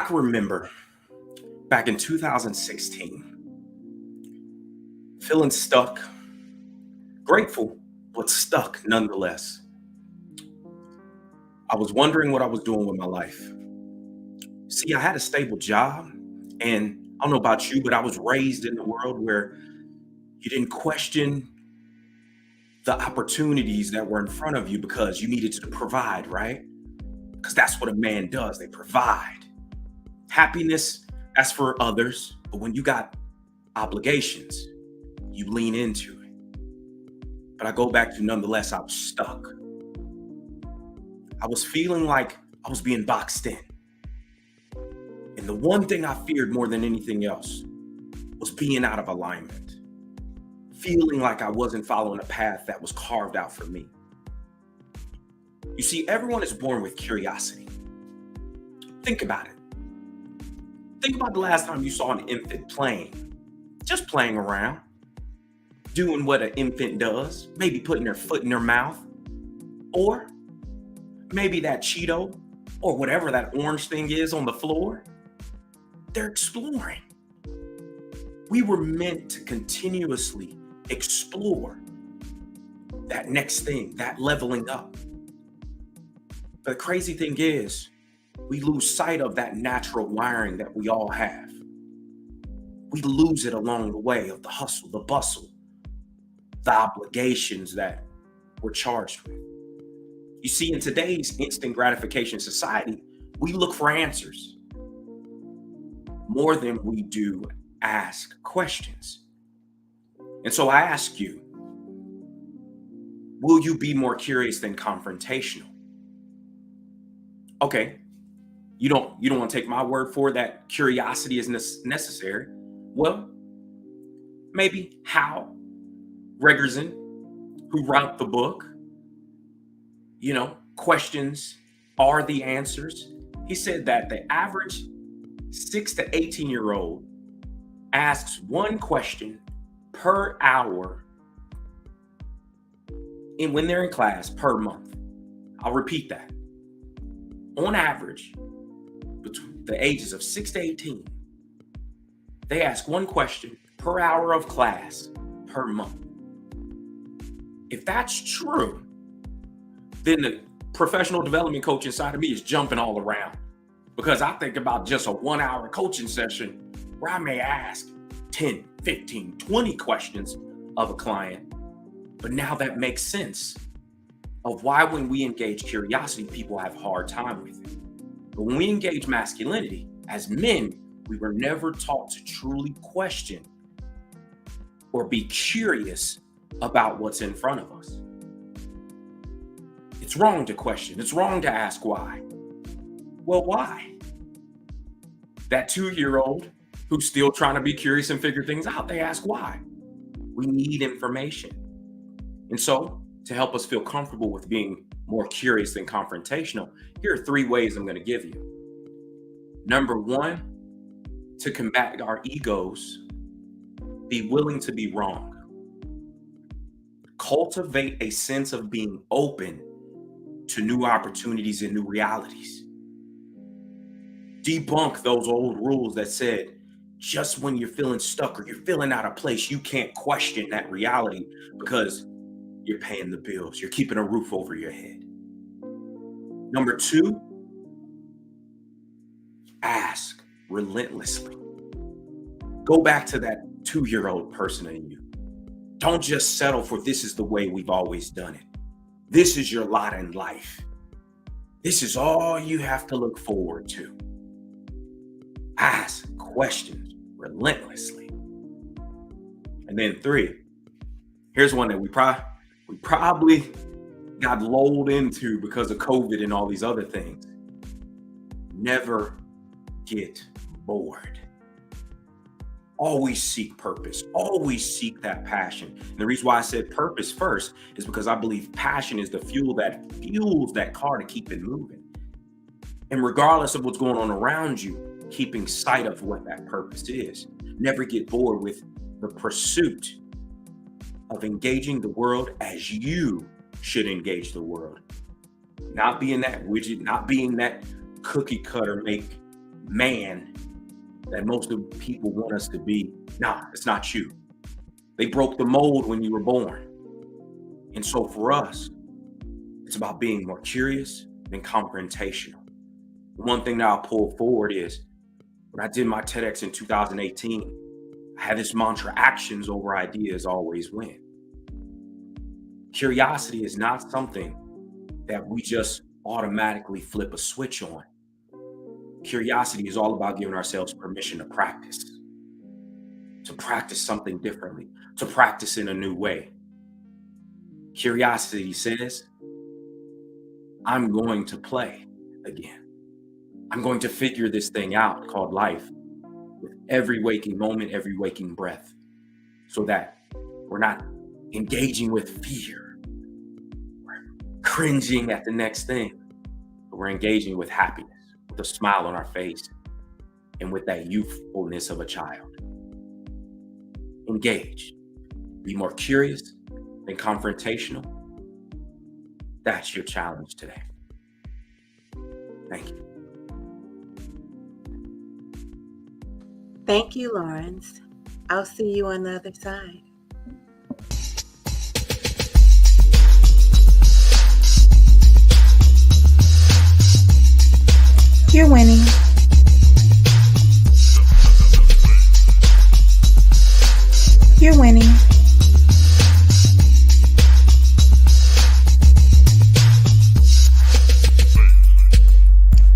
can remember back in 2016, feeling stuck, grateful, but stuck nonetheless. I was wondering what I was doing with my life. See, I had a stable job, and I don't know about you, but I was raised in the world where you didn't question the opportunities that were in front of you because you needed to provide, right? Because that's what a man does. They provide. Happiness, that's for others, but when you got obligations, you lean into it. But I go back to nonetheless, I was stuck. I was feeling like I was being boxed in. And the one thing I feared more than anything else was being out of alignment, feeling like I wasn't following a path that was carved out for me. You see, everyone is born with curiosity. Think about it. Think about the last time you saw an infant playing, just playing around, doing what an infant does, maybe putting their foot in their mouth, or maybe that Cheeto or whatever that orange thing is on the floor. They're exploring. We were meant to continuously explore that next thing, that leveling up. But the crazy thing is, we lose sight of that natural wiring that we all have. We lose it along the way of the hustle, the bustle, the obligations that we're charged with. You see, in today's instant gratification society, we look for answers more than we do ask questions. And so I ask you, will you be more curious than confrontational? Okay, you don't want to take my word for it that curiosity is necessary. Well, maybe Hal Gregerson, who wrote the book, questions are the answers. He said that the average 6 to 18-year-old asks one question per hour when they're in class per month. I'll repeat that. On average, between the ages of 6 to 18, they ask one question per hour of class per month. If that's true, then the professional development coach inside of me is jumping all around, because I think about just a 1-hour coaching session where I may ask 10, 15, 20 questions of a client. But now that makes sense of why when we engage curiosity, people have a hard time with it. But when we engage masculinity, as men, we were never taught to truly question or be curious about what's in front of us. It's wrong to question. It's wrong to ask why. Well, why? That 2-year-old who's still trying to be curious and figure things out, they ask why. We need information. And so, to help us feel comfortable with being more curious than confrontational, here are 3 ways I'm going to give you. Number 1, to combat our egos, be willing to be wrong. Cultivate a sense of being open to new opportunities and new realities. Debunk those old rules that said, just when you're feeling stuck or you're feeling out of place, you can't question that reality because you're paying the bills. You're keeping a roof over your head. Number 2, ask relentlessly. Go back to that 2-year-old person in you. Don't just settle for this is the way we've always done it. This is your lot in life. This is all you have to look forward to. Ask questions relentlessly. And then 3, here's one that we probably got lulled into because of COVID and all these other things. Never get bored. Always seek purpose. Always seek that passion. And the reason why I said purpose first is because I believe passion is the fuel that fuels that car to keep it moving. And regardless of what's going on around you, keeping sight of what that purpose is. Never get bored with the pursuit of engaging the world as you should engage the world. Not being that widget, not being that cookie cutter, make man that most of the people want us to be. Nah, it's not you. They broke the mold when you were born. And so for us, it's about being more curious than confrontational. One thing that I'll pull forward is when I did my TEDx in 2018, I had this mantra: actions over ideas always win. Curiosity is not something that we just automatically flip a switch on. Curiosity is all about giving ourselves permission to practice something differently, to practice in a new way. Curiosity says, I'm going to play again. I'm going to figure this thing out called life with every waking moment, every waking breath, so that we're not engaging with fear, we're cringing at the next thing, but we're engaging with happiness, with a smile on our face, and with that youthfulness of a child. Engage. Be more curious than confrontational. That's your challenge today. Thank you. Thank you, Lawrence. I'll see you on the other side. You're winning. You're winning.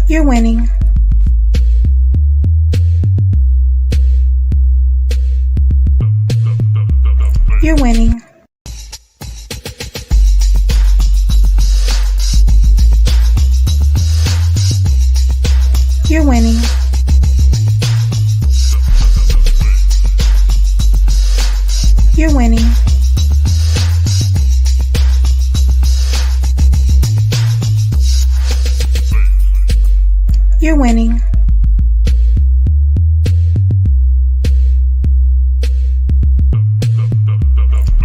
You're winning. You're winning. You're winning. You're winning. You're winning.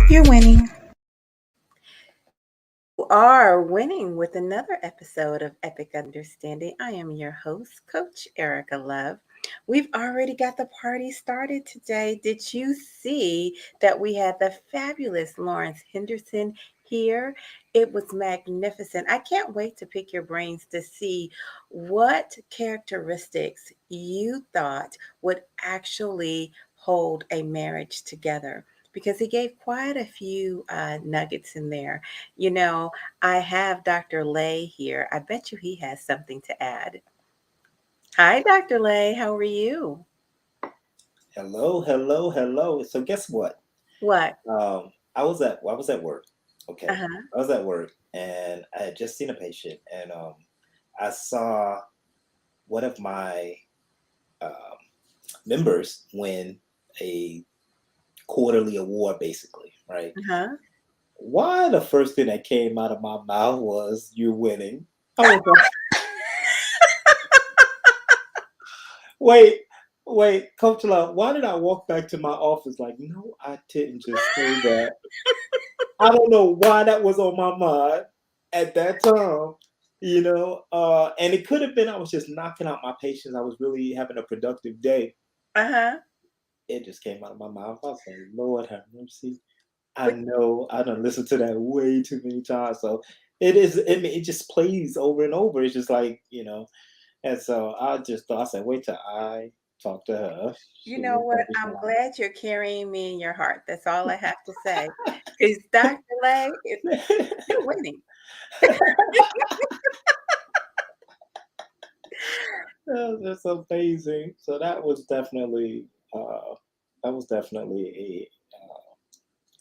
You're winning. You are winning with another episode of Epic Understanding. I am your host, Coach Erica Love. We've already got the party started today. Did you see that we had the fabulous Lawrence Henderson here? It was magnificent. I can't wait to pick your brains to see what characteristics you thought would actually hold a marriage together, because he gave quite a few nuggets in there. You know, I have Dr. Lay here. I bet you he has something to add. Hi, Dr. Lay. How are you? Hello. So guess what? What? I was at work. Okay, Uh-huh. I was at work, and I had just seen a patient, and I saw one of my um, members win a quarterly award, basically, right? Uh-huh. Why the first thing that came out of my mouth was "you're winning." I was like, wait, Coach Love, why did I walk back to my office like, no, I didn't just say that. I don't know why that was on my mind at that time, and it could have been I was just knocking out my patients. I was really having a productive day. Uh-huh. It just came out of my mouth. I was like, Lord have mercy. I But know I done listened to that way too many times. So it just plays over and over. It's just like. And so I just thought, I said, wait till I talk to her. you She know will what? break it I'm down. glad you're carrying me in your heart. That's all I have to say. Because Dr. Lay, you're winning. That's amazing. So that was definitely a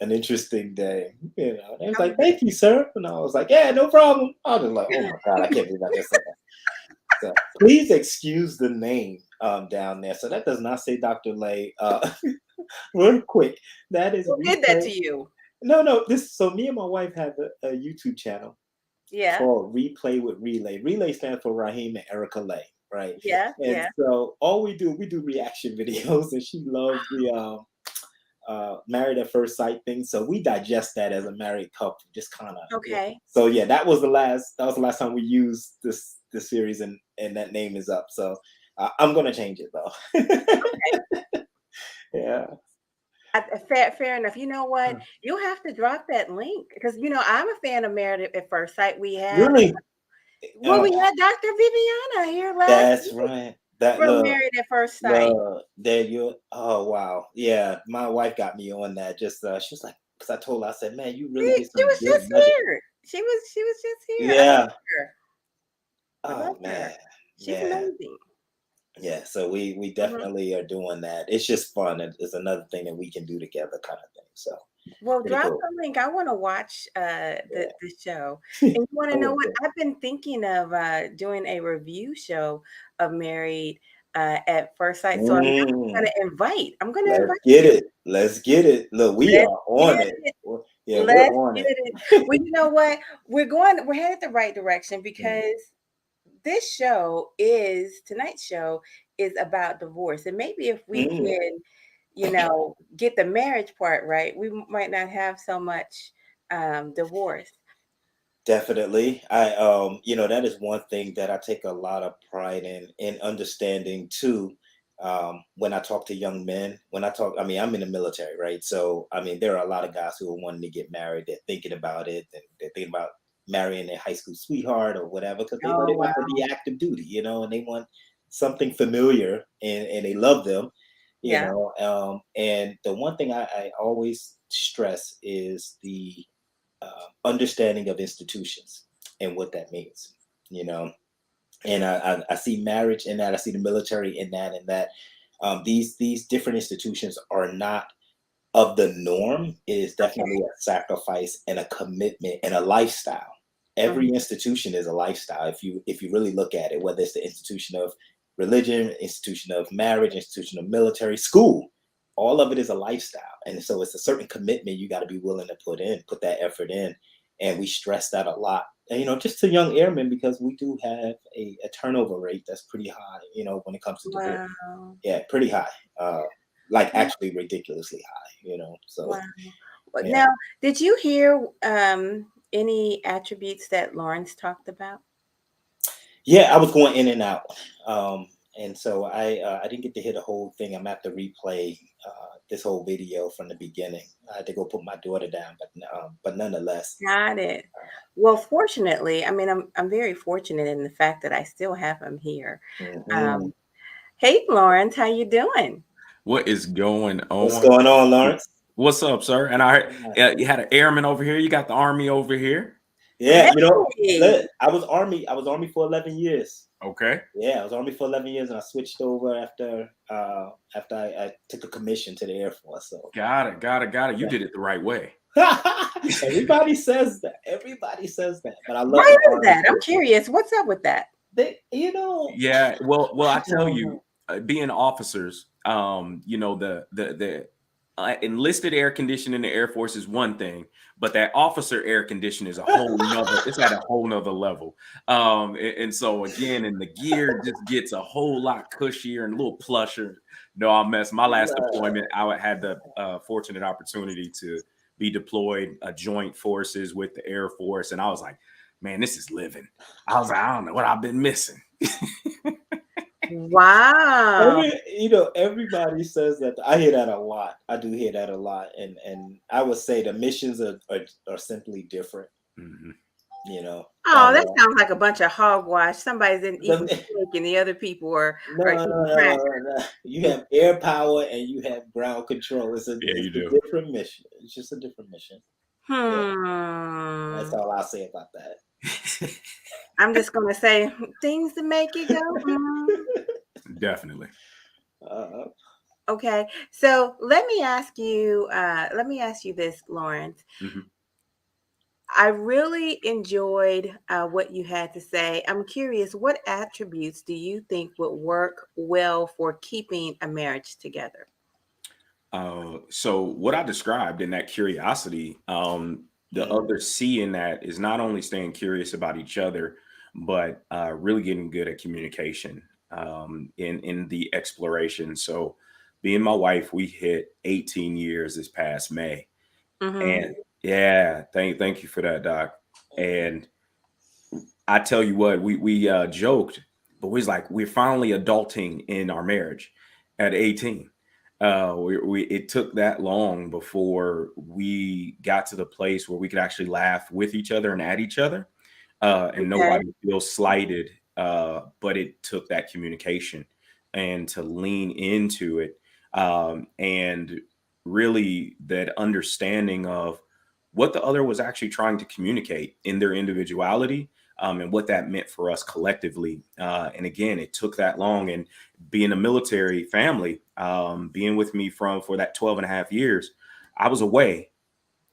an interesting day. They was like, "Thank you, sir," and I was like, "Yeah, no problem." I was like, "Oh my god, I can't believe I just said that." So please excuse the name down there. So that does not say Dr. Lay. Real quick, that is Who did that replay. to you? No. So me and my wife have a YouTube channel Yeah. called Replay with Relay. Relay stands for Raheem and Erica Lay, right? Yeah. And Yeah. so all we do reaction videos, and she loves the married at first sight thing. So we digest that as a married couple, just kind of. Yeah. Okay. So yeah, that was the last time we used this series, and that name is up. So I'm gonna change it though. Yeah. Fair enough. You know what? You'll have to drop that link because I'm a fan of Married at First Sight. We had Really? we had Dr. Viviana here last That's week right. That from Married at First Sight. there you. Oh wow, yeah. My wife got me on that. Just she was like, because I told her, I said, man, you really get She some was good just nuggets. here. She was just here. I Yeah. love her. I Oh love her. man, She's man. amazing. Yeah. So we Mhm. definitely are doing that. It's just fun. It's another thing that we can do together, kind of thing. So Well, pretty drop cool. the link. I want to watch Yeah. the show. And you want I to know will what? do. I've been thinking of doing a review show of Married at First Sight. So Mm, I'm gonna let's invite get you. it. Let's get it. Look, we Let's are get on it. it. Yeah, we're Let's on get it. it. Well, you know what? We're headed the right direction Mm, because tonight's show is about divorce. And maybe if we mm. can, get the marriage part right, we might not have so much divorce. Definitely. That is one thing that I take a lot of pride in understanding too. When I talk to young men, I mean, I'm in the military, right? So, I mean, there are a lot of guys who are wanting to get married. They're thinking about it, and they're thinking about marrying their high school sweetheart or whatever, because they know Oh they're not wow. going to be active duty, and they want something familiar, and they love them, Yeah. And the one thing I always stress is the understanding of institutions and what that means, you know. And I see marriage in that. I see the military in that, and that these different institutions are not of the norm. It is Okay. definitely a sacrifice and a commitment and a lifestyle. Every Mhm. institution is a lifestyle. If you really look at it, whether it's the institution of religion, institution of marriage, institution of military, school, all of it is a lifestyle. And so it's a certain commitment you got to be willing to put that effort in. And we stress that a lot. And, just to young airmen, because we do have a turnover rate that's pretty high, when it comes to divorce. Wow. Yeah, pretty high. Like actually ridiculously high. So Wow. But yeah. now, did you hear any attributes that Lawrence talked about? Yeah, I was going in and out. And so I didn't get to hear the whole thing. I'm gonna have to replay this whole video from the beginning. I had to go put my daughter down, but nonetheless. Got it. Well, fortunately, I mean, I'm very fortunate in the fact that I still have him here. Mhm. Um, hey, Lawrence, how you doing? What is going What's on? going on, Lawrence? What's up, sir? And I heard Yeah. you had an airman over here. You got the army over here. Yeah, Hey. I was Army for 11 years. Okay. Yeah, I was Army for 11 years, and I switched over after I took a commission to the Air Force. So Got it. You did it the right way. everybody says that. Everybody says that, but I love Why the is Army that? I'm too. curious. What's up with that? Yeah. Well, I I tell don't you, know. being officers, the enlisted air conditioning in the Air Force is one thing, but that officer air condition is a whole nother. It's at a whole nother level. And so again, and the gear just gets a whole lot cushier and a little plusher. No, I mess. My last deployment, I had the fortunate opportunity to be deployed joint forces with the Air Force, and I was like, man, this is living. I was like, I don't know what I've been missing. Wow. Everybody says that. I hear that a lot. I do hear that a lot, and I would say the missions are simply different. Mhm. Oh, that sounds like a bunch of hogwash. Somebody's in eating The- steak and the other people are no, no, eating no, crackers. no. You have air power and you have ground control. Yeah, It's you a do. different mission. It's just a different mission. Yeah, that's Hmm. all I'll say about that. I'm just gonna say things to make you go. Definitely. Uh, Okay, so let me ask you. Let me ask you this, Lawrence. Mhm. I really enjoyed what you had to say. I'm curious, what attributes do you think would work well for keeping a marriage together? So what I described in that curiosity, the mm, other C in that is not only staying curious about each other, but really getting good at communication in the exploration. So, being my wife, we hit 18 years this past May, Hmm. and yeah, thank you for that, Doc. mm, And I tell you what, we joked. but we're finally adulting in our marriage at 18. It took that long before we got to the place where we could actually laugh with each other and at each other, and Okay. nobody feels slighted. But it took that communication and to lean into it, and really that understanding of what the other was actually trying to communicate in their individuality, and what that meant for us collectively. And again, it took that long. And being a military family, being with me for that 12 and a half years, I was away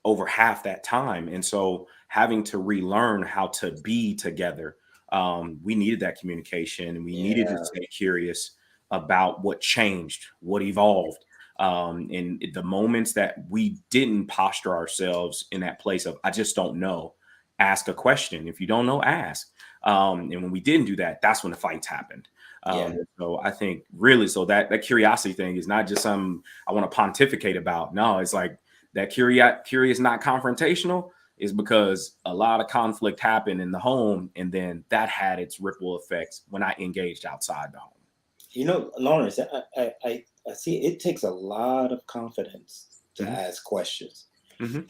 over half that time. And so having to relearn how to be together, we needed that communication, and we needed to Yeah. stay curious about what changed, what evolved. In the moments that we didn't posture ourselves in that place of, I just don't know, ask a question. If you don't know, ask. And when we didn't do that, that's when the fights happened. Yeah. So I think really, so that curiosity thing is not just something I want to pontificate about. No, it's like, that curious, not confrontational, is because a lot of conflict happened in the home, and then that had its ripple effects when I engaged outside the home. You know, Lawrence, I see it takes a lot of confidence to Hmm. ask questions. Hmm.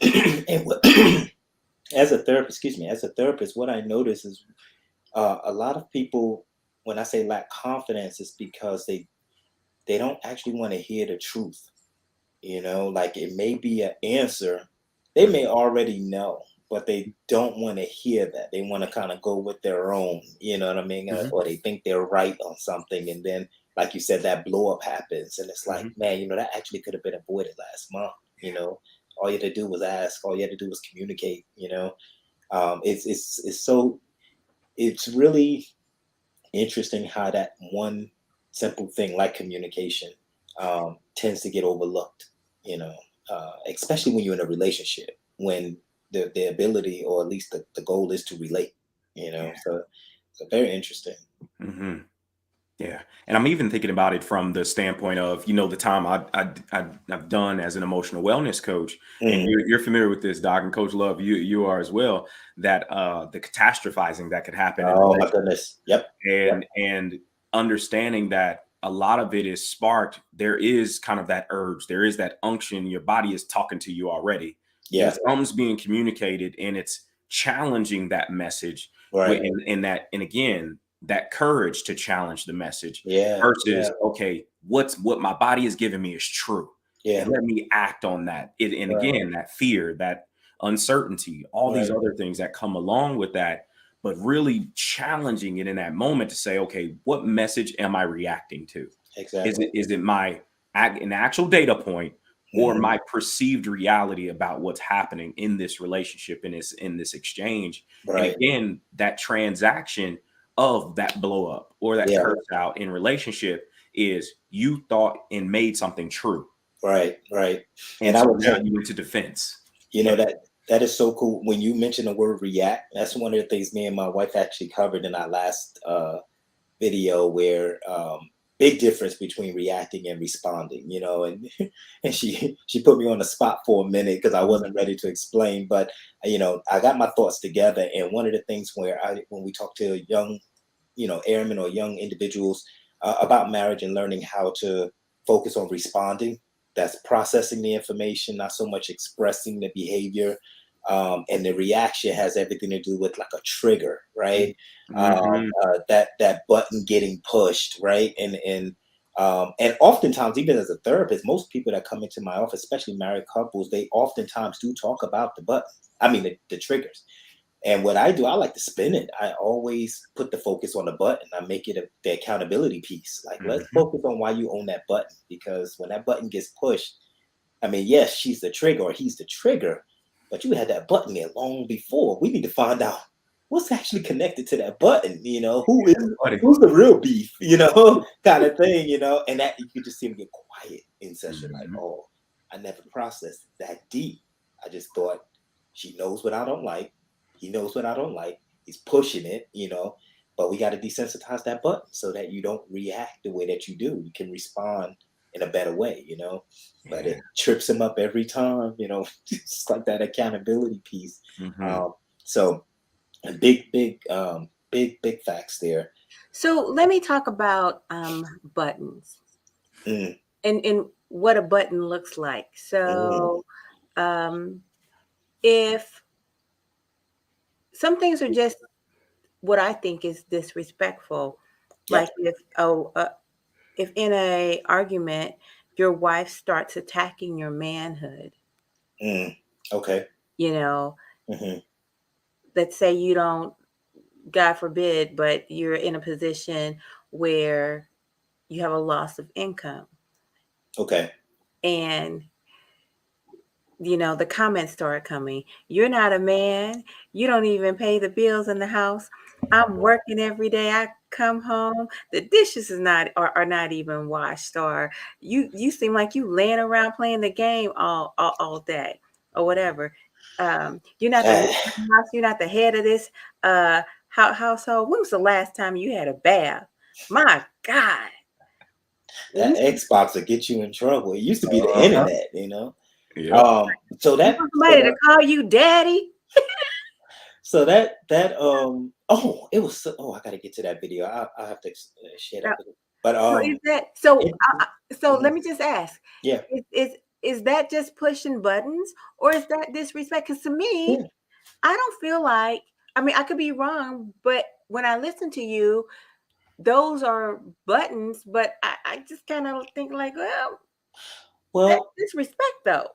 And as a therapist, what I notice is a lot of people, when I say lack confidence, is because they don't actually want to hear the truth. You know, like it may be an answer they may already know, but they don't want to hear that. They want to kind of go with their own, you know what I mean? Hmm. Or they think they're right on something. And then, like you said, that blow up happens. And it's like, Hmm. man, that actually could have been avoided last month. All you had to do was ask, all you had to do was communicate. It's so, it's really interesting how that one simple thing like communication tends to get overlooked, you know, especially when you're in a relationship, when the ability, or at least the goal, is to relate, Yeah. so very interesting. Hmm. Yeah. And I'm even thinking about it from the standpoint of, the time I've done as an emotional wellness coach, and Mm. you're familiar with this, Doc, and Coach Love, you are as well, that the catastrophizing that could happen in Oh my relationships, goodness. Yep. Yep. and understanding that a lot of it is sparked. There is kind of that urge, there is that unction, your body is talking to you already. Yeah. There's being communicated, and it's challenging that message, Right. and again, that courage to challenge the message Yeah. versus, Yeah. okay, what my body is giving me is true, Yeah. and let me act on that. And Right. again, that fear, that uncertainty, all these Right. other things that come along with that, but really challenging it in that moment to say, okay, what message am I reacting to? Is Exactly. it an actual data point, or Hmm. my perceived reality about what's happening in this relationship, in this exchange? And Right. again, that transaction of that blow up or that Yeah. curse out in relationship is, you thought and made something true, Right. Right. and And I so would now say, you into defense. You know Yeah. that is so cool. When you mention the word react, that's one of the things me and my wife actually covered in our last video, where big difference between reacting and responding. And and she put me on the spot for a minute because I Mhm. wasn't ready to explain, but I got my thoughts together. And one of the things when we talk to young, airmen or young individuals about marriage and learning how to focus on responding. That's processing the information, not so much expressing the behavior. And the reaction has everything to do with like a trigger, right? Mhm. That button getting pushed, right? And oftentimes, even as a therapist, most people that come into my office, especially married couples, they oftentimes do talk about the button. I mean, the triggers. And what I do, I like to spin it. I always put the focus on the button. I make it the accountability piece. Like, let's Mhm. focus on why you own that button. Because when that button gets pushed, I mean, yes, she's the trigger or he's the trigger, but you had that button there long before. We need to find out what's actually connected to that button. Buddy. Who's the real beef, kind of thing. And that you could just see him get quiet in session, like, Mhm. oh, I never processed that deep. I just thought she knows what I don't like. He knows what I don't like. He's pushing it. But we got to desensitize that button so that you don't react the way that you do. You can respond in a better way. But Yeah. it trips him up every time. It's like that accountability piece. Mhm. So, and big, big, big facts there. So let me talk about buttons Mm, and what a button looks like. mm, So um, if some things are just what I think is disrespectful, yeah. like if in a argument your wife starts attacking your manhood, Mm, okay. you know, Hmm. let's say you don't, God forbid, but you're in a position where you have a loss of income Okay. and the comments start coming. You're not a man. You don't even pay the bills in the house. I'm working every day. I come home. The dishes is not are not even washed, or you seem like you laying around playing the game all day or whatever. You're not the man of the house. You're not the head of this household. When was the last time you had a bath? My God. That You Xbox will get you in trouble. It used to be the Uh-huh. internet, you know. Yep. So you that want so somebody to that call you daddy? it was I gotta get to that video. I have to share that video. But So is that so? interesting. So Mhm. let me just ask: Yeah, is that just pushing buttons, or is that disrespect? Because to me, yeah. I don't feel like. I mean, I could be wrong, but when I listen to you, those are buttons. But I just kind of think like, well, that's Well, disrespect, though.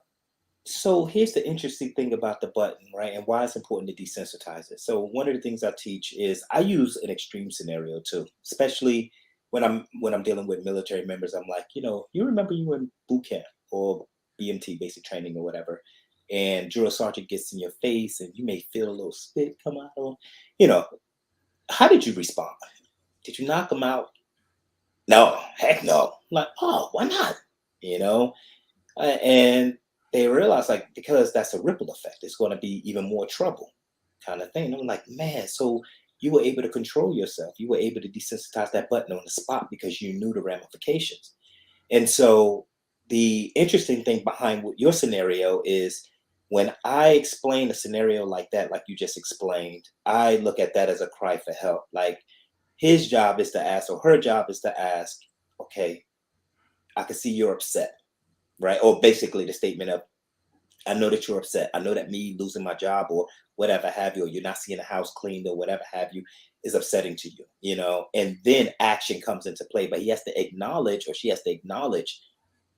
so here's the interesting thing about the button, right? And why it's important to desensitize it. So one of the things I teach is I use an extreme scenario too, especially when I'm dealing with military members. I'm like, you remember you were in boot camp or BMT, basic training or whatever, and drill sergeant gets in your face and you may feel a little spit come out on, you know, how did you respond? Did you knock them out? No, heck no. I'm like, oh, why not? You know, and they realize like because that's a ripple effect, it's going to be even more trouble, kind of thing. And I'm like, man, so you were able to control yourself. You were able to desensitize that button on the spot because you knew the ramifications. And so the interesting thing behind what your scenario is when I explain a scenario like that, like you just explained, I look at that as a cry for help. Like his job is to ask, or her job is to ask, okay, I can see you're upset, right? Or basically the statement of, I know that you're upset. I know that me losing my job or whatever have you, or you're not seeing the house cleaned or whatever have you is upsetting to you, and then action comes into play. But he has to acknowledge, or she has to acknowledge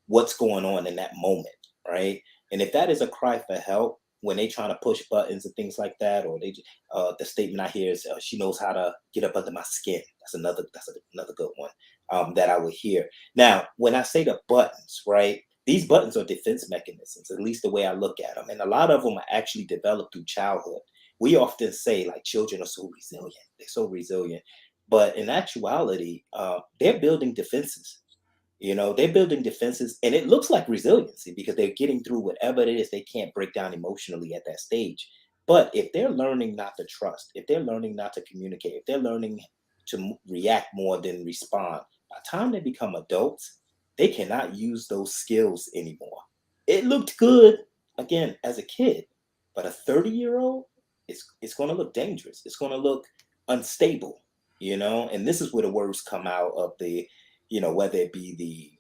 what's going on in that moment, right? And if that is a cry for help when they trying to push buttons and things like that, or the statement I hear is she knows how to get up under my skin. That's another good one that I would hear. Now, when I say the buttons, right? These buttons are defense mechanisms, at least the way I look at them, and a lot of them are actually developed through childhood. We often say like children are so resilient; they're so resilient, but in actuality, they're building defenses. They're building defenses and it looks like resiliency because they're getting through whatever it is they can't break down emotionally at that stage. But if they're learning not to trust, if they're learning not to communicate, if they're learning to react more than respond, by the time they become adults, they cannot use those skills anymore. It looked good, again, as a kid, but a 30-year-old, it's going to look dangerous. It's going to look unstable. And this is where the words come out of whether it be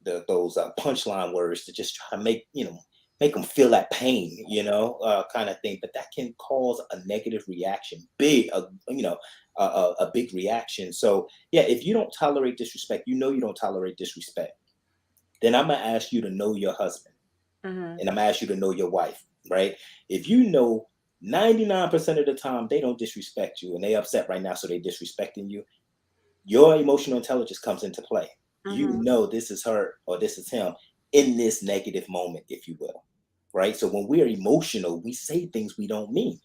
those punchline words to just try to make them feel that pain, kind of thing. But that can cause a negative reaction, a big reaction. So yeah, if you don't tolerate disrespect, you don't tolerate disrespect. Then I'm gonna ask you to know your husband, Hmm. and I'm gonna ask you to know your wife, right? If you know 99% of the time they don't disrespect you and they upset right now, so they disrespecting you, your emotional intelligence comes into play. You Hmm. know this is her or this is him in this negative moment, if you will. Right. So when we're emotional, we say things we don't mean.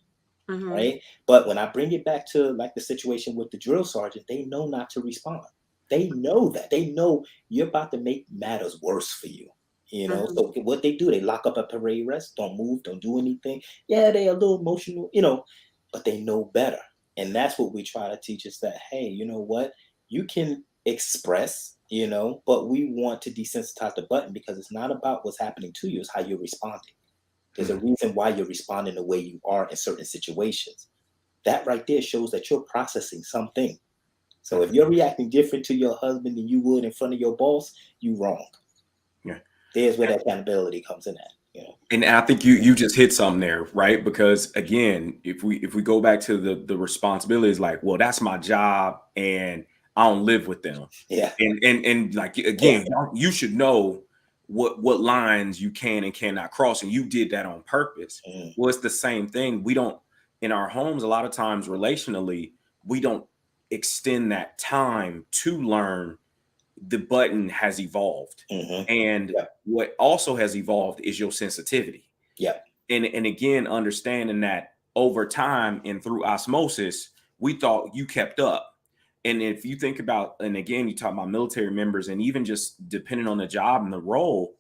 Hmm. Right. But when I bring it back to like the situation with the drill sergeant, they know not to respond. They know that. They know you're about to make matters worse for you. Hmm. So what they do, they lock up at parade rest, don't move, don't do anything. Yeah, they're a little emotional, but they know better. And that's what we try to teach is that, hey, you know what? You can express, but we want to desensitize the button because it's not about what's happening to you, it's how you're responding. There's a Mm. reason why you're responding the way you are in certain situations. That right there shows that you're processing something. So if you're reacting different to your husband than you would in front of your boss, you wrong. Yeah. There's where that accountability comes in at. You know? And I think you just hit something there, right? Because again, if we go back to the responsibilities, like, well, that's my job and I don't live with them. Yeah. And like, again, you should know what lines you can and cannot cross, and you did that on purpose. Well, it's the same thing. We don't, in our homes, a lot of times relationally, we don't extend that time to learn. The button has evolved, and what also has evolved is your sensitivity. And again, understanding that over time and through osmosis, we thought you kept up. And if you think about, and again, you talk about military members, and even just depending on the job and the role,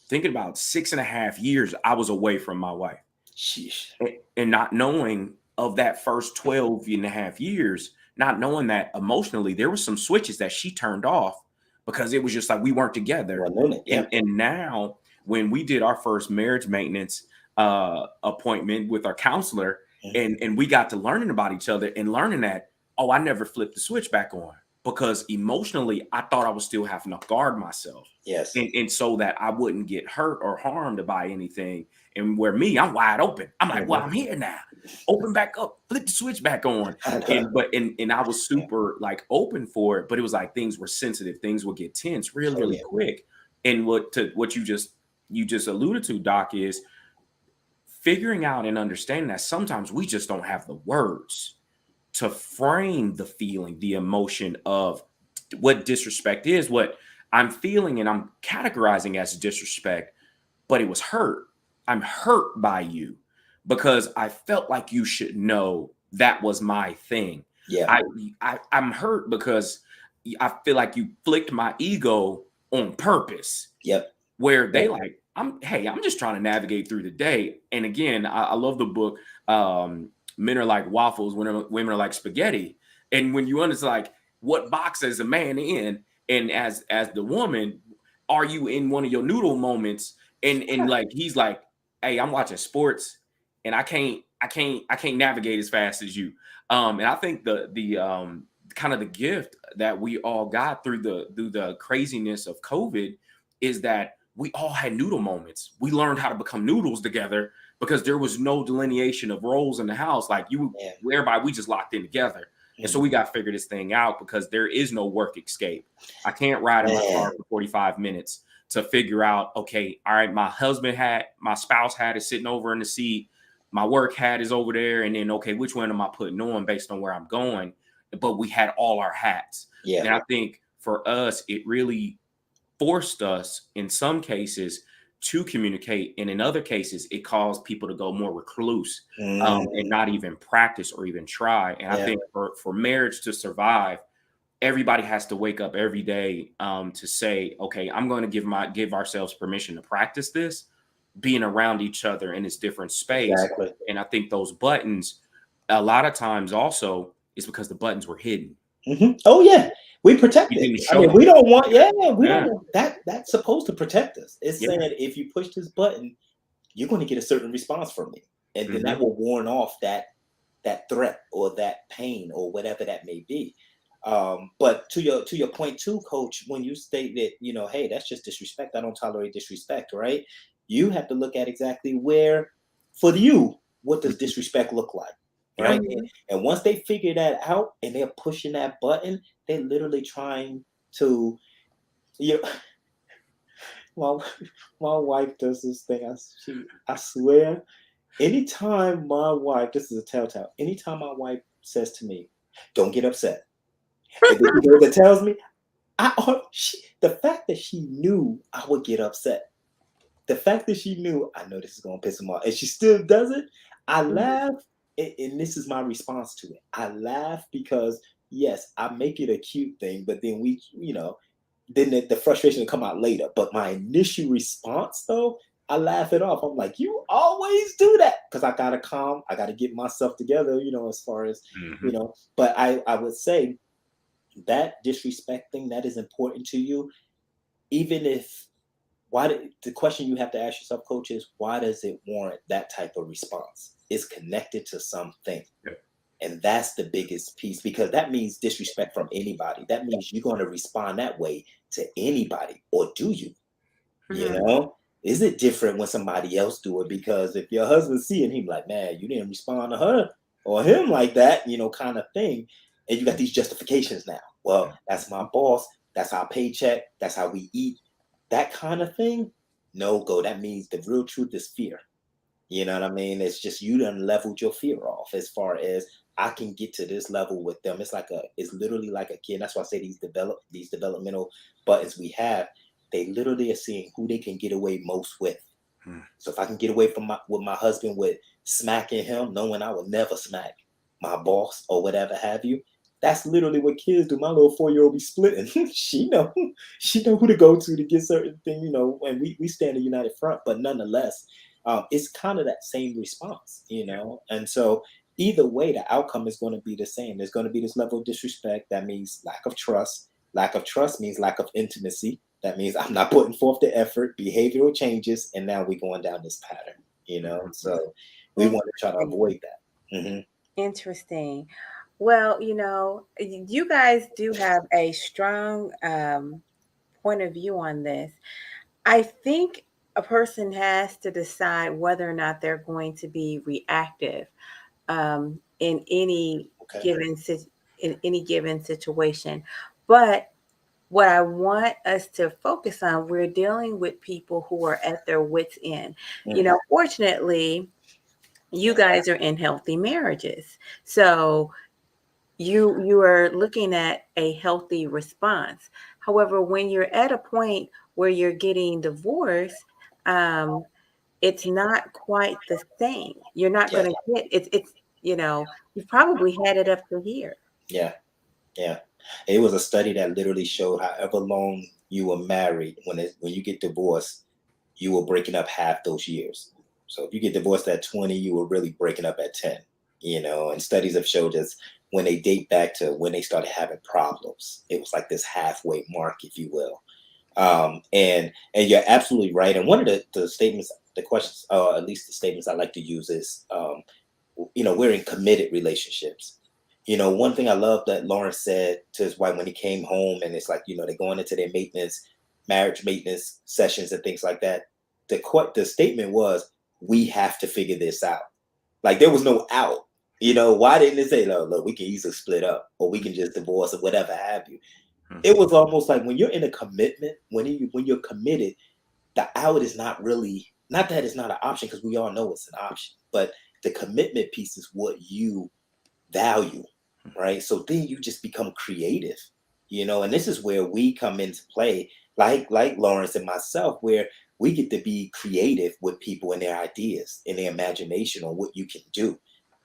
thinking about 6.5 years, I was away from my wife. Sheesh. And not knowing of that first 12.5 years, not knowing that emotionally, there were some switches that she turned off because it was just like we weren't together. And now when we did our first marriage maintenance appointment with our counselor, and we got to learning about each other and learning that, oh, I never flipped the switch back on because emotionally I thought I was still having to guard myself. And so that I wouldn't get hurt or harmed by anything. And where me, I'm wide open. I'm like, well, I'm here now. Open back up, flip the switch back on. And I was super like open for it, but it was like things were sensitive, things would get tense really quick. And what you just alluded to, Doc, is figuring out and understanding that sometimes we just don't have the words to frame the feeling, the emotion of what disrespect is, what I'm feeling and I'm categorizing as disrespect, but it was hurt. I'm hurt by you because I felt like you should know that was my thing. I'm hurt because I feel like you flicked my ego on purpose. Where they like, I'm just trying to navigate through the day. And again, I love the book, Men Are Like Waffles, Women Are Like Spaghetti. And when you understand, like, what box is a man in, and as the woman, are you in one of your noodle moments? And like, he's like, hey, I'm watching sports and I can't navigate as fast as you. And I think the kind of the gift that we all got through the craziness of COVID is that we all had noodle moments. We learned how to become noodles together because there was no delineation of roles in the house. Like everybody, we just locked in together. And so we got to figure this thing out because there is no work escape. I can't ride in my car for 45 minutes to figure out, okay, all right, my spouse hat is sitting over in the seat. My work hat is over there. And then, okay, which one am I putting on based on where I'm going? But we had all our hats. And I think for us, it really forced us in some cases to communicate, and in other cases it caused people to go more recluse and not even practice or even try. And I think for marriage to survive, everybody has to wake up every day to say, okay, I'm going to give ourselves permission to practice this, being around each other in this different space. And I think those buttons a lot of times also is because the buttons were hidden. Oh yeah, we protect it. I mean, we don't want. We don't want that. That's supposed to protect us. It's saying if you push this button, you're going to get a certain response from me, and then that will warn off that threat or that pain or whatever that may be. But to your point too, Coach, when you state that hey, that's just disrespect. I don't tolerate disrespect. Right? You have to look at exactly where, for you, what does disrespect look like? Right. And once they figure that out and they're pushing that button, they're literally trying to, my wife does this thing. I swear, anytime my wife, this is a telltale, anytime my wife says to me, don't get upset. And then it tells me, the fact that she knew I would get upset, the fact that she knew, I know this is going to piss him off, and she still does it, I laugh. And this is my response to it. I laugh because yes, I make it a cute thing, but then then the frustration will come out later. But my initial response though, I laugh it off. I'm like, you always do that because I gotta get myself together, as far as But I would say that disrespect thing that is important to you, even if the question you have to ask yourself, Coach, is why does it warrant that type of response? It's connected to something. And that's the biggest piece, because that means disrespect from anybody. That means you're going to respond that way to anybody, or do you? You Mhm. know, is it different when somebody else do it? Because if your husband see it, he's like, man, you didn't respond to her or him like that, kind of thing. And you got these justifications now. Well, that's my boss. That's our paycheck. That's how we eat. That kind of thing. No go. That means the real truth is fear. You know what I mean? It's just you done leveled your fear off, as far as I can get to this level with them. It's literally like a kid. That's why I say these developmental buttons we have, they literally are seeing who they can get away most with. Hmm. So if I can get away from with my husband with smacking him, knowing I will never smack my boss or whatever have you, that's literally what kids do. My little 4-year-old be splitting. she know who to go to get certain things, and we stand a united front, but nonetheless, it's kind of that same response, and so either way, the outcome is going to be the same. There's going to be this level of disrespect. That means lack of trust. Lack of trust means lack of intimacy. That means I'm not putting forth the effort, behavioral changes, and now we're going down this pattern, so we want to try to avoid that. Interesting. Well, you guys do have a strong point of view on this. I think a person has to decide whether or not they're going to be reactive in any Okay. given situation. But what I want us to focus on, we're dealing with people who are at their wits' end. Fortunately, you guys are in healthy marriages, so you are looking at a healthy response. However, when you're at a point where you're getting divorced, it's not quite the same. You're not Yeah. going to get it's you've probably had it up to here. Yeah. Yeah. It was a study that literally showed however long you were married, when you get divorced, you were breaking up half those years. So if you get divorced at 20, you were really breaking up at 10, and studies have showed us when they date back to when they started having problems, it was like this halfway mark, if you will. And you're absolutely right. And one of the statements, the questions, at least the statements I like to use is, we're in committed relationships. One thing I love that Lawrence said to his wife when he came home, and it's like, they're going into their marriage maintenance sessions and things like that. The statement was, we have to figure this out. Like, there was no out. Why didn't they say, look, we can easily split up, or we can just divorce, or whatever have you? It was almost like when you're in a commitment, when you're committed, the out is not that it's not an option, because we all know it's an option, but the commitment piece is what you value, right? So then you just become creative, and this is where we come into play, like Lawrence and myself, where we get to be creative with people and their ideas and their imagination on what you can do.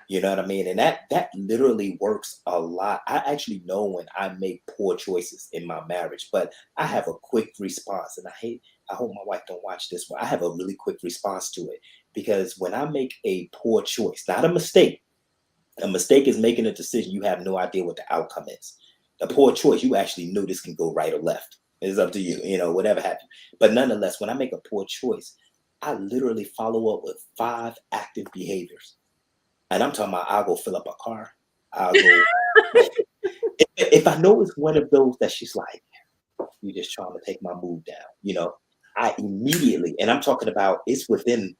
You know what I mean? And that literally works a lot. I actually know when I make poor choices in my marriage, but I have a quick response. And I hope my wife don't watch this one. I have a really quick response to it, because when I make a poor choice, not a mistake is making a decision you have no idea what the outcome is. The poor choice, you actually knew this can go right or left. It's up to you, whatever happens. But nonetheless, when I make a poor choice, I literally follow up with 5 active behaviors. And I'm talking about, I'll go fill up a car. I'll go. If I know it's one of those that she's like, you're just trying to take my mood down, I immediately, and I'm talking about, it's within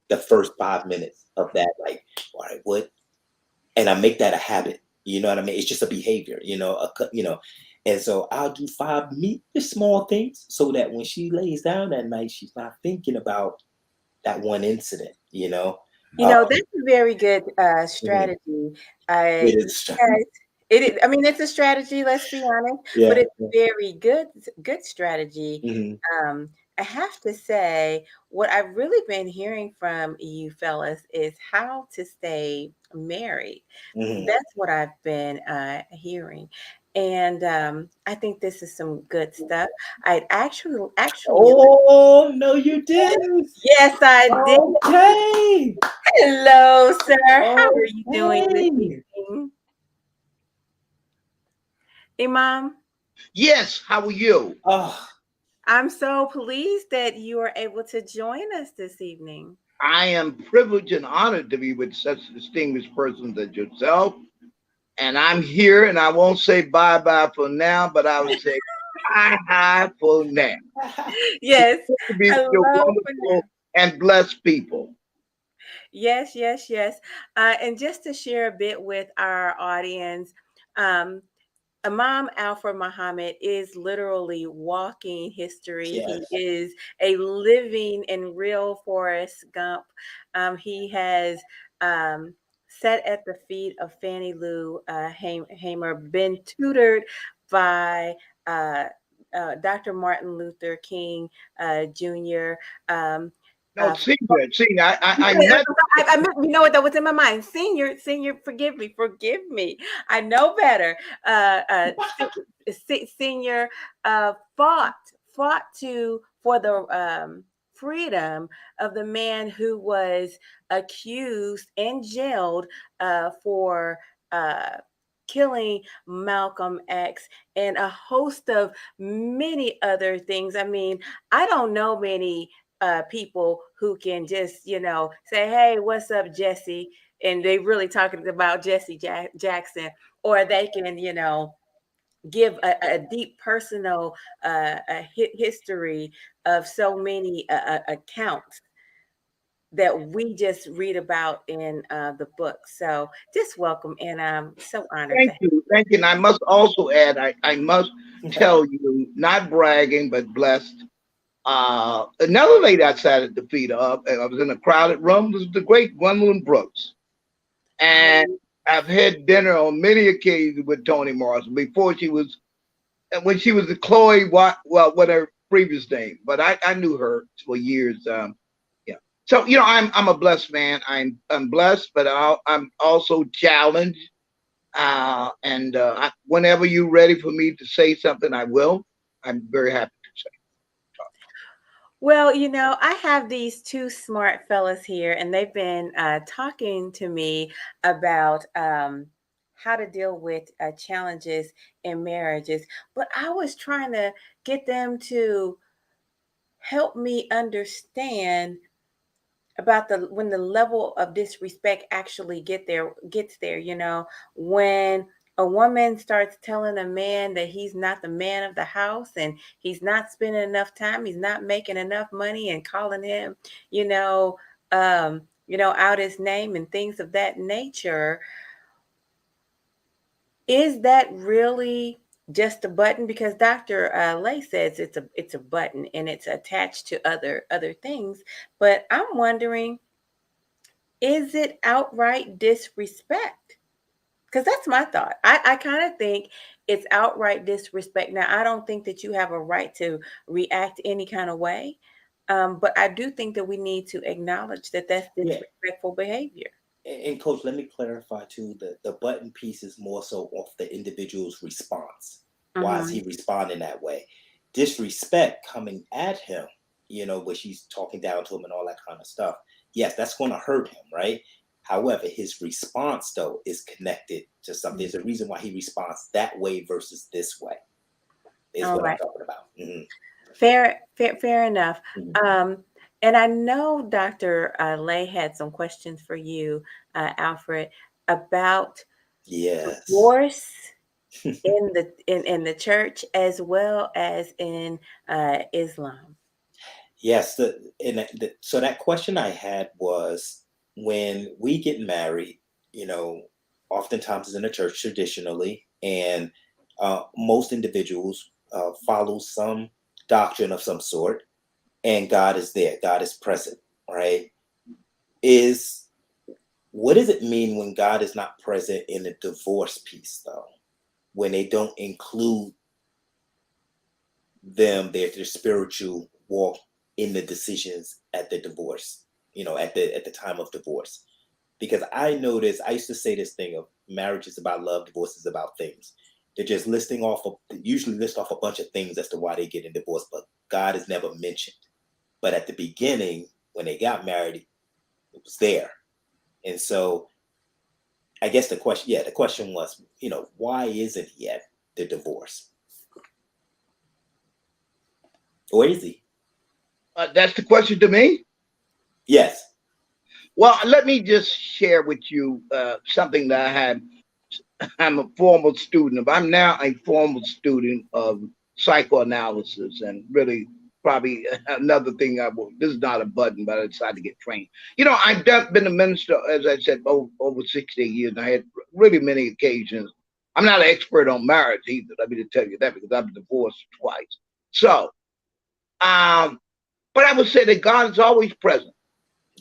the first 5 minutes of that, like, all right, what? And I make that a habit. You know what I mean? It's just a behavior, and so I'll do 5 just small things, so that when she lays down that night, she's not thinking about that one incident. That's a very good Mhm. strategy. It is. Yes, it is. I mean, it's a strategy. Let's be honest, but Yeah. it's a very good strategy. Mhm. I have to say, what I've really been hearing from you fellas is how to stay married. Mhm. That's what I've been hearing, and I think this is some good stuff. I'd actually, Oh, no, you didn't. yes, I did. Okay. Hello, sir. How are you doing this Okay. evening? Imam, Yes, how are you? Oh, I'm so pleased that you are able to join us this evening. I am privileged and honored to be with such distinguished persons as yourself And I'm here, and I won't say bye-bye for now, but I would say hi for now. Yes, To be with your hello for now. wonderful and blessed people. Yes, yes, yes. And just to share a bit with our audience, um, Imam Alfred Muhammad is literally walking history. He Yes. is a living and real Forrest Gump. He has sat at the feet of Fannie Lou Hamer, been tutored by uh, Dr. Martin Luther King Jr. Um, No, senior. I yeah, met. you know what? That was in my mind. Senior, forgive me. I know better. Uh, uh, Senior fought for the freedom of the man who was accused and jailed for uh, killing Malcolm X and a host of many other things. I mean, I don't know many people who can just, say, "Hey, what's up, Jesse?" And they really talking about Jesse Jackson, or they can, give a deep personal history of so many accounts that we just read about in the book. So just welcome, and I'm so honored to. Thank you. And I must also add, I must tell you, not bragging, but blessed. Another lady I sat at the feet of, and I was in a crowded room, was the great Gwendolyn Brooks. And I've had dinner on many occasions with Toni Morrison before when she was the Chloe, what her previous name, but I knew her for years. Yeah. So, I'm a blessed man. I'm blessed, but I'm also challenged. Whenever you're ready for me to say something, I will. I'm very happy to say. Well, I have these two smart fellas here, and they've been talking to me about how to deal with challenges in marriages. But I was trying to get them to help me understand about when the level of disrespect actually gets there. When a woman starts telling a man that he's not the man of the house, and he's not spending enough time, he's not making enough money, and calling him out his name and things of that nature. Is that really just a button? Because Dr. Lay says it's a button and it's attached to other things. But I'm wondering, is it outright disrespect? Because that's my thought. I kind of think it's outright disrespect. Now, I don't think that you have a right to react any kind of way. But I do think that we need to acknowledge that that's Yeah. disrespectful behavior. And coach, let me clarify too, the button piece is more so off the individual's response. Why is he responding that way? Disrespect coming at him, where she's talking down to him and all that kind of stuff. Yes, that's going to hurt him, right? However, his response though is connected to something. There's a reason why he responds that way versus this way. Is All what I'm right. talking about. Fair enough. Mhm. And I know Dr. Lay had some questions for you, Alfred, about Yes. divorce in the church as well as in Islam. Yes, so that question I had was when we get married, oftentimes it's in the church traditionally, and most individuals follow some doctrine of some sort, and God is there, God is present, right? Is What does it mean when God is not present in the divorce piece, though? When they don't include their spiritual walk in the decisions at the divorce, at the time of divorce. Because I noticed, I used to say this thing of marriage is about love, divorce is about things. They're just usually list off a bunch of things as to why they get in divorce, but God is never mentioned. But at the beginning, when they got married, it was there. And so I guess the question was, why isn't he at the divorce? Or is he? That's the question to me. Yes. Well, let me just share with you something that I had I'm a formal student I'm now a formal student of psychoanalysis, and really probably another thing this is not a button, but I decided to get trained. I've been a minister, as I said, over 60 years. And I had really many occasions. I'm not an expert on marriage either, let me just tell you that, because I've been divorced twice. So, but I would say that God is always present.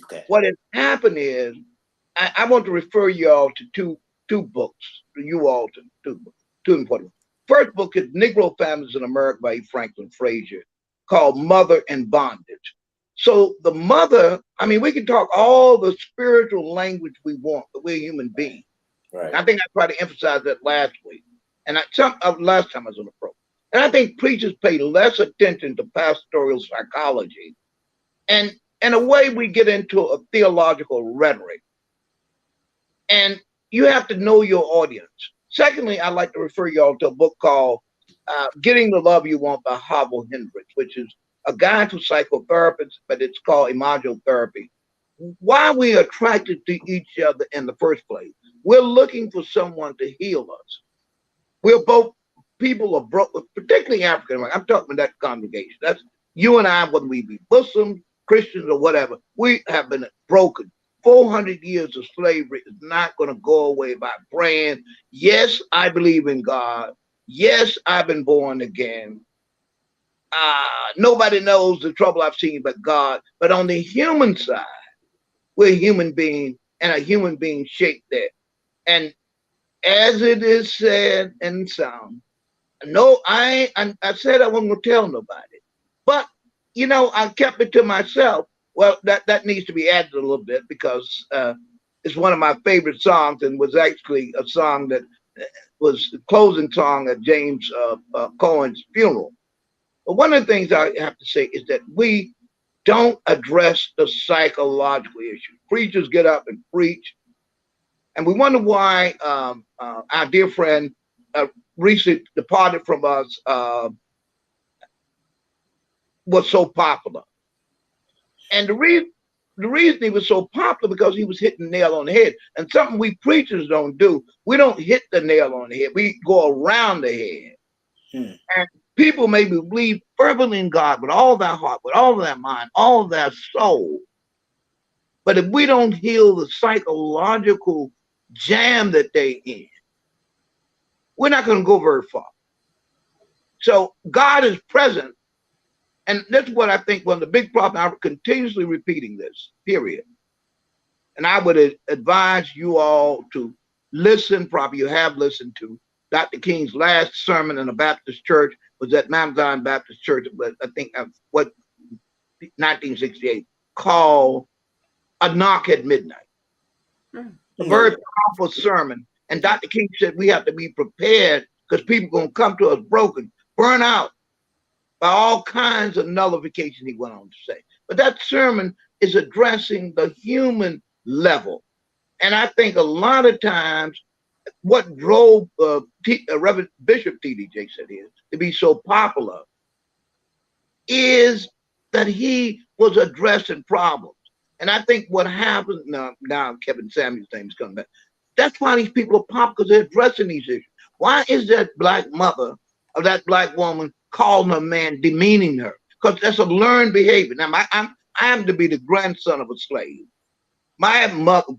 Okay. What has happened is, I want to refer you all to two books, two important. First book is Negro Families in America by Franklin Frazier, called Mother in Bondage. So the mother, I mean, we can talk all the spiritual language we want, but we're human beings. Right. I think I tried to emphasize that last week, and last time I was on the program. And I think preachers pay less attention to pastoral psychology, and in a way we get into a theological rhetoric. And you have to know your audience. Secondly, I'd like to refer y'all to a book called Getting the Love You Want by Howell Hendricks, which is a guide to psychotherapists, but it's called emotional therapy. Why we are attracted to each other in the first place? We're looking for someone to heal us. We're both people are broken, particularly African American. I'm talking about that congregation. That's you and I, whether we be Muslims, Christians, or whatever. We have been broken. 400 years of slavery is not going to go away by praying, yes, I believe in God. Yes, I've been born again. Nobody knows the trouble I've seen but God. But on the human side, we're human beings, and a human being shaped there. And as it is said and sung, no, I said I wasn't going to tell nobody. But, I kept it to myself. Well, that needs to be added a little bit, because it's one of my favorite songs, and was actually a song that was the closing song at James Cohen's funeral. But one of the things I have to say is that we don't address the psychological issue. Preachers get up and preach, and we wonder why our dear friend recently departed from us was so popular. And the reason he was so popular, because he was hitting the nail on the head. And something we preachers don't do, we don't hit the nail on the head. We go around the head. And people may believe fervently in God with all their heart, with all their mind, all their soul. But if we don't heal the psychological jam that they're in, we're not going to go very far. So God is present. And that's what I think one of the big problems. I'm continuously repeating this, period. And I would advise you all to listen, probably you have listened to Dr. King's last sermon in a Baptist church, was at Mount Zion Baptist Church, but I think 1968, called A Knock at Midnight. A very powerful sermon. And Dr. King said we have to be prepared, because people are going to come to us broken, burn out, by all kinds of nullification, he went on to say. But that sermon is addressing the human level. And I think a lot of times what drove Reverend Bishop T.D. Jakes to be so popular is that he was addressing problems. And I think what happened, now Kevin Samuel's name is coming back. That's why these people are popular, because they're addressing these issues. Why is that black mother of that black woman calling her man, demeaning her? Because that's a learned behavior. Now, I am to be the grandson of a slave. My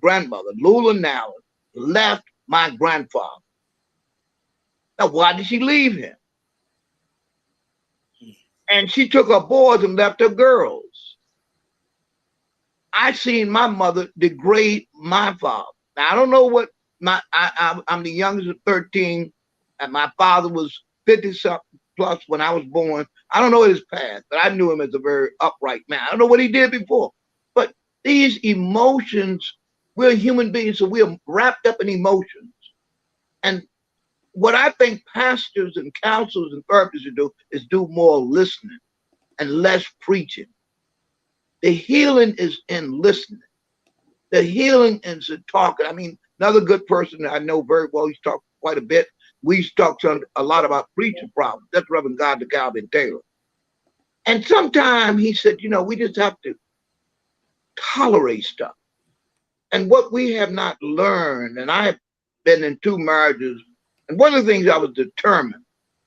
grandmother, Lula Nally, left my grandfather. Now, why did she leave him? And she took her boys and left her girls. I seen my mother degrade my father. Now, I don't know what I'm the youngest of 13, and my father was 50-something plus when I was born. I don't know his past, but I knew him as a very upright man. I don't know what he did before. But these emotions, we're human beings, so we're wrapped up in emotions. And what I think pastors and counselors and therapists should do is do more listening and less preaching. The healing is in listening. The healing is in talking. I mean, another good person that I know very well, he's talked quite a bit. We talked a lot about preaching problems. That's Reverend Dr. Calvin Taylor. And sometimes he said, we just have to tolerate stuff. And what we have not learned, and I have been in 2 marriages, and one of the things I was determined,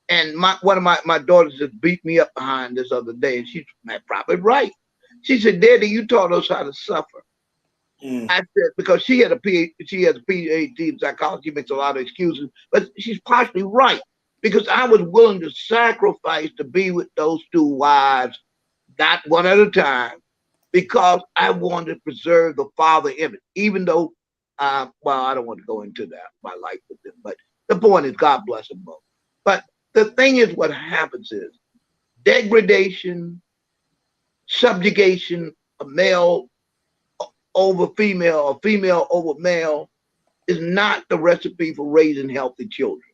and one of my daughters just beat me up behind this other day, and she's probably right. She said, "Daddy, you taught us how to suffer." I said, because she has a PhD in psychology, makes a lot of excuses, but she's partially right, because I was willing to sacrifice to be with those 2 wives, not one at a time, because I wanted to preserve the father image, even though, well, I don't want to go into that, my life with them, but the point is, God bless them both. But the thing is, what happens is degradation, subjugation of male over female or female over male is not the recipe for raising healthy children.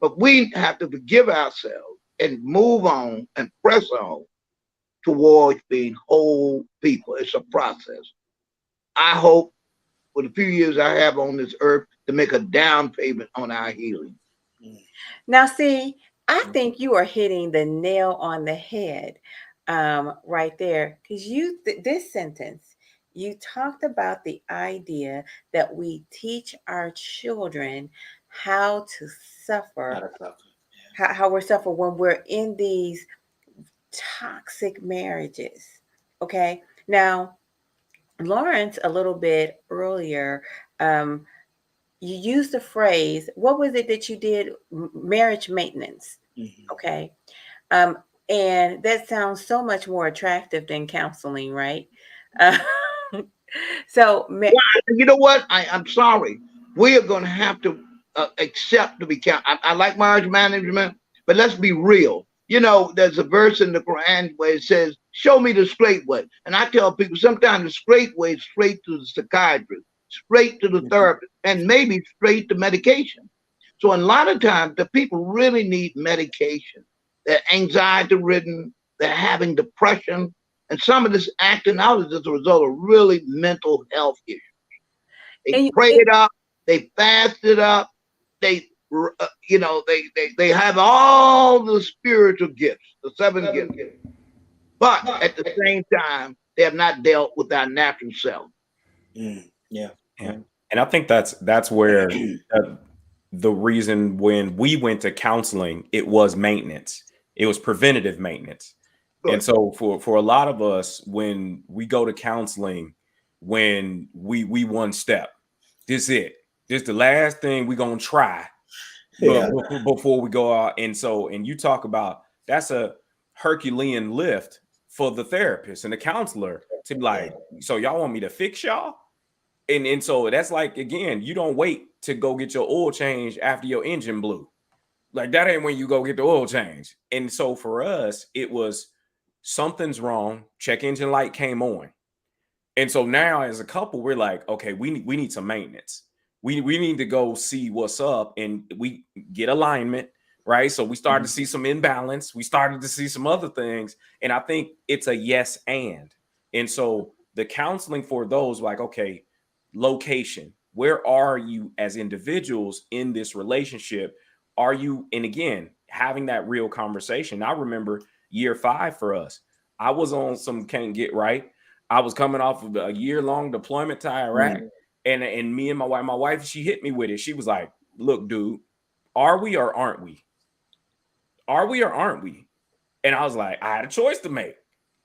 But we have to forgive ourselves and move on and press on towards being whole people. It's a process. I hope for the few years I have on this earth to make a down payment on our healing. Now, see, I think you are hitting the nail on the head right there, because this sentence, you talked about the idea that we teach our children how to suffer, how we're suffering when we're in these toxic marriages. Okay. Now, Lawrence, a little bit earlier, you used the phrase, what was it that you did? Marriage maintenance. Okay. And that sounds so much more attractive than counseling, right? So, well, you know what? I'm sorry. We are going to have to accept to be counted. I like marriage management, but let's be real. You know, there's a verse in the Quran where it says, "Show me the straight way." And I tell people sometimes the straight way is straight to the psychiatrist, straight to the therapist, and maybe straight to medication. So a lot of times the people really need medication. They're anxiety ridden, they're having depression, and some of this acting out is as a result of really mental health issues. They prayed up, they fasted up, they they have all the spiritual gifts, the 7 gifts, but at the same time they have not dealt with our natural self. Yeah. And I think that's where the reason when we went to counseling, it was maintenance. It was preventative maintenance. Good. And so for a lot of us, when we go to counseling, when we one step, this it. This the last thing we're gonna try before we go out. And you talk about that's a Herculean lift for the therapist and the counselor to be like, so y'all want me to fix y'all? And so that's like, again, you don't wait to go get your oil change after your engine blew. Like that ain't when you go get the oil change. And so for us, it was something's wrong. Check engine light came on. And so now as a couple, we're like, okay, we need some maintenance. We need to go see what's up, and we get alignment, right? So we started to see some imbalance. We started to see some other things. And I think it's a yes and. And so the counseling for those like, okay, location, where are you as individuals in this relationship? Are you, and again, having that real conversation. I remember year 5 for us, I was on some can't get right. I was coming off of a year-long deployment to Iraq, and me and my wife, she hit me with it. She was like, look, dude, are we or aren't we? Are we or aren't we? And I was like, I had a choice to make.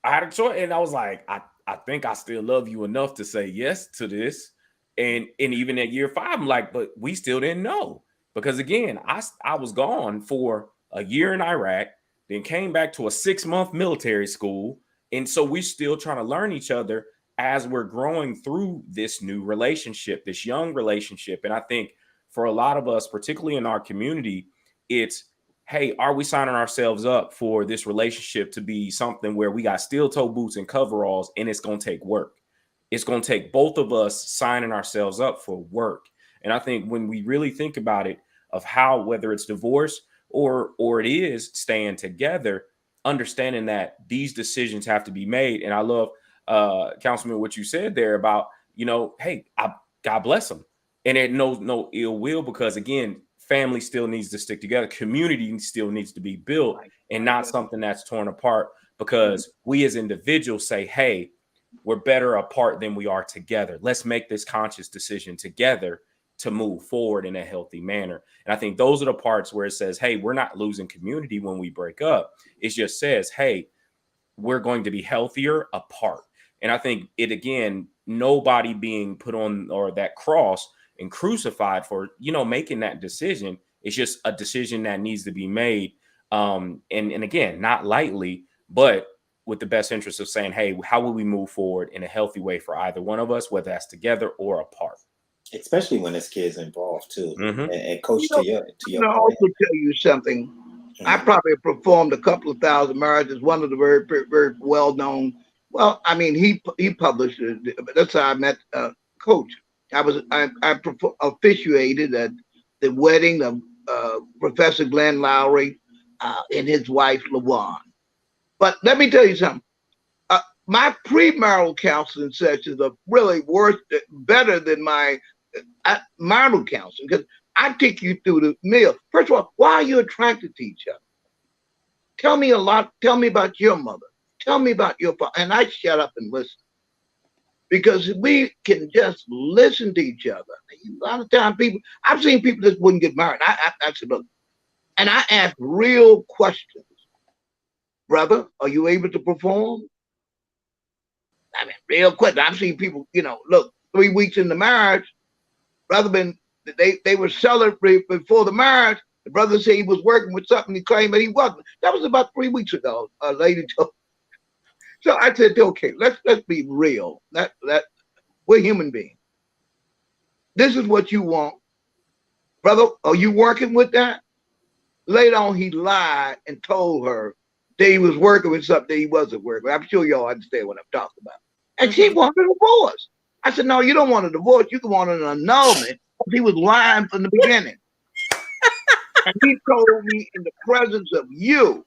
I had a choice, and I was like, I think I still love you enough to say yes to this. And even at year 5, I'm like, but we still didn't know. Because again, I was gone for a year in Iraq, then came back to a 6-month military school. And so we're still trying to learn each other as we're growing through this new relationship, this young relationship. And I think for a lot of us, particularly in our community, it's, hey, are we signing ourselves up for this relationship to be something where we got steel toe boots and coveralls, and it's going to take work? It's going to take both of us signing ourselves up for work. And I think when we really think about it, of how, whether it's divorce or it is staying together, understanding that these decisions have to be made. And I love, Councilman, what you said there about, hey, God bless them. And it knows no ill will, because again, family still needs to stick together. Community still needs to be built, and not something that's torn apart because we as individuals say, hey, we're better apart than we are together. Let's make this conscious decision together to move forward in a healthy manner. And I think those are the parts where it says, hey, we're not losing community when we break up. It just says, hey, we're going to be healthier apart. And I think it, again, nobody being put on or that cross and crucified for, making that decision. It's just a decision that needs to be made. And again, not lightly, but with the best interest of saying, hey, how will we move forward in a healthy way for either one of us, whether that's together or apart? Especially when there's kids involved too. Mm-hmm. And coach, to your I'll point. also tell you something. I probably performed a couple of thousand marriages. One of the very, very well known. Well, I mean, he published it. That's how I met Coach. I officiated at the wedding of Professor Glenn Lowry and his wife LaWan. But let me tell you something. My premarital counseling sessions are really better than my marital counseling, because I take you through the meal. First of all, why are you attracted to each other? Tell me a lot. Tell me about your mother. Tell me about your father. And I shut up and listen. Because we can just listen to each other. A lot of times I've seen people that wouldn't get married. I said, look, and I ask real questions. Brother, are you able to perform? I mean, real question. I've seen people, look, 3 weeks in the marriage, they were celebrating before the marriage. The brother said he was working with something, he claimed that he wasn't. That was about 3 weeks ago. A lady told. So I said, okay, let's be real. That we're human beings. This is what you want, brother. Are you working with that? Later on, he lied and told her that he was working with something he wasn't working. I'm sure y'all understand what I'm talking about. And she wanted a divorce. I said, no, you don't want a divorce. You can want an annulment. He was lying from the beginning. And he told me in the presence of you.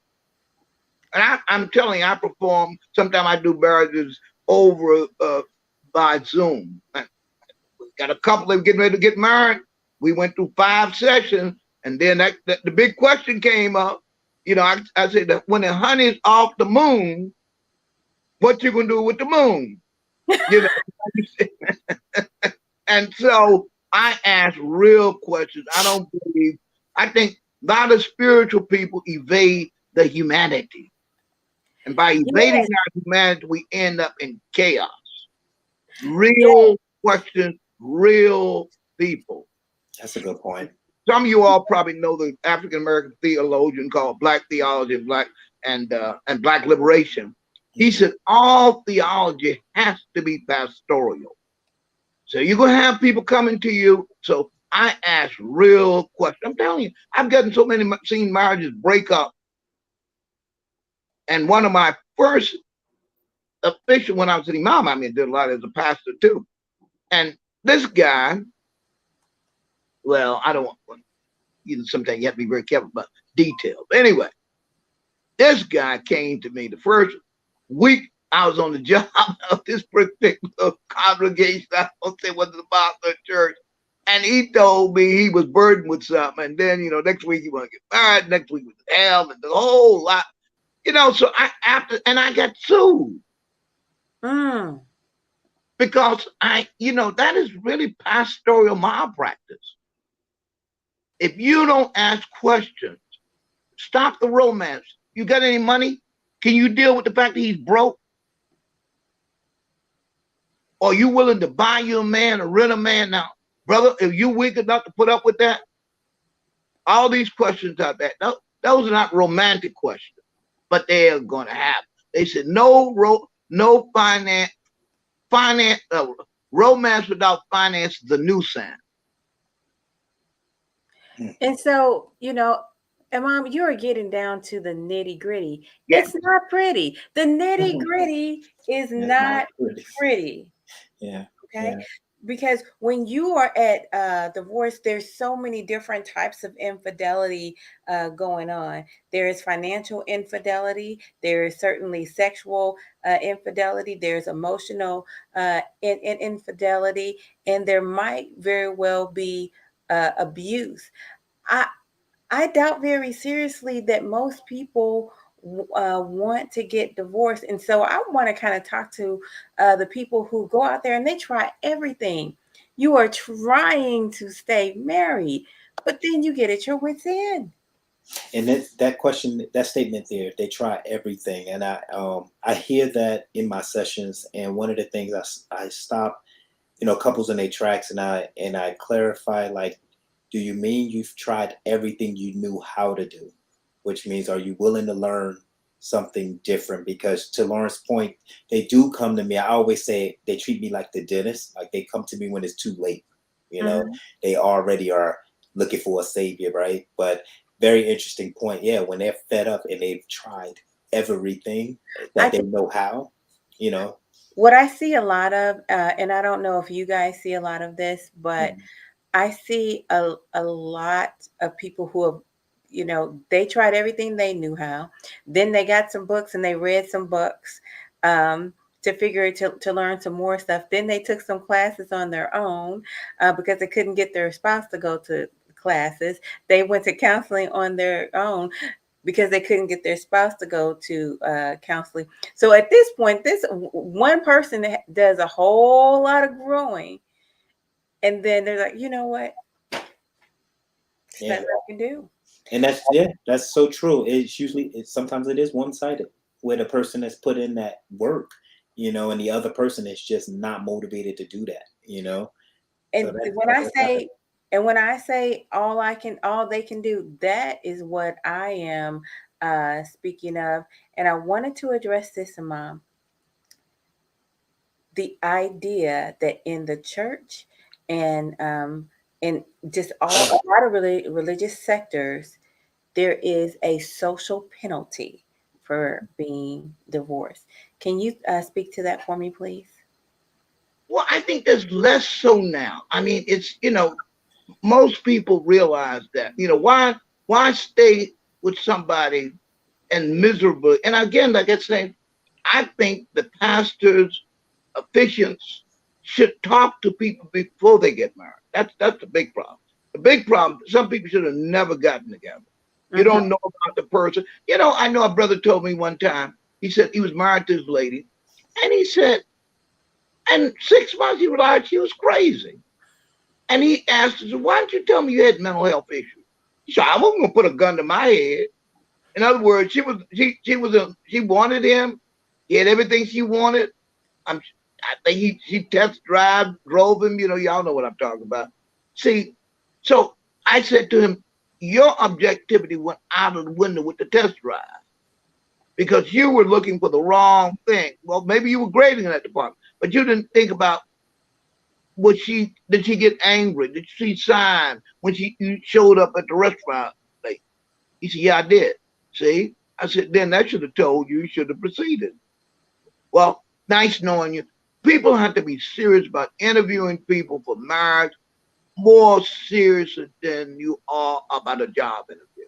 And I'm telling you, I perform. Sometimes I do marriages over by Zoom. Got a couple that were getting ready to get married. We went through 5 sessions. And then the big question came up. I said that when the honey's off the moon, what you gonna do with the moon? And so I ask real questions. I think a lot of spiritual people evade the humanity. And by evading our humanity, we end up in chaos. Real questions, real people. That's a good point. Some of you all probably know the African American theologian called Black Theology and Black Liberation. He said all theology has to be pastoral. So you're gonna have people coming to you. So I ask real questions. I'm telling you, I've seen marriages break up. And one of my first official, when I was an imam, did a lot as a pastor too. And this guy, well, I don't want, sometimes you have to be very careful about details. Anyway, this guy came to me the first week I was on the job of this particular congregation. I don't say whether the pastor church. And he told me he was burdened with something. And then, next week he want to get married. Next week was hell and the whole lot. So I got sued. Because that is really pastoral malpractice. If you don't ask questions, stop the romance. You got any money? Can you deal with the fact that he's broke? Are you willing to buy you a man or rent a man now? Brother, if you weak enough to put up with that, all these questions out there, those are not romantic questions, but they are going to happen. They said no romance without finance is a nuisance. And so, and Mom, you're getting down to the nitty gritty. Yeah. It's not pretty. The nitty gritty is not pretty. Yeah. Okay. Yeah. Because when you are at divorce, there's so many different types of infidelity going on. There is financial infidelity. There is certainly sexual infidelity. There's emotional infidelity. And there might very well be abuse. I doubt very seriously that most people want to get divorced. And so I want to kind of talk to the people who go out there and they try everything. You are trying to stay married, but then you get at your wit's end. And that question, that statement there, they try everything, and I hear that in my sessions. And one of the things I stop, couples in their tracks, and I clarify, like, do you mean you've tried everything you knew how to do? Which means, are you willing to learn something different? Because to Lauren's point, they do come to me. I always say they treat me like the dentist. Like, they come to me when it's too late. Mhm. They already are looking for a savior, right? But very interesting point. Yeah, when they're fed up and they've tried everything I that they know how, you know. What I see a lot of, and I don't know if you guys see a lot of this, but Mm. I see a lot of people who have, they tried everything they knew how. Then they got some books and they read some books um, to learn some more stuff. Then they took some classes on their own because they couldn't get their spouse to go to classes. They went to counseling on their own because they couldn't get their spouse to go to counseling. So at this point, this one person does a whole lot of growing, and then they're like, you know what? There's Yeah. nothing I can do. And that's so true. Sometimes it is one-sided, where the person has put in that work, and the other person is just not motivated to do that. So And that's happening. when I say all they can do, that is what I am speaking of. And I wanted to address this, Mom. The idea that in the church and in just a lot of religious sectors, there is a social penalty for being divorced. Can you speak to that for me, please? Well, I think there's less so now. I mean, it's most people realize that why stay with somebody and miserable. And again, like I say, I think the pastors, officiants should talk to people before they get married. That's the big problem. The big problem, some people should have never gotten together. You Mhm. don't know about the person. I know a brother told me one time, he said he was married to this lady, and he said, and 6 months he realized she was crazy. And he asked her, why didn't you tell me you had mental health issues? He said, I wasn't gonna put a gun to my head. In other words, she wanted him. He had everything she wanted. I think she drove him. Y'all know what I'm talking about. See, so I said to him, your objectivity went out of the window with the test drive because you were looking for the wrong thing. Well, maybe you were great in that department, but you didn't think about did she get angry? Did she sign when you showed up at the restaurant late? He said, yeah, I did. See? I said, then that should have told you should have proceeded. Well, nice knowing you. People have to be serious about interviewing people for marriage, more serious than you are about a job interview.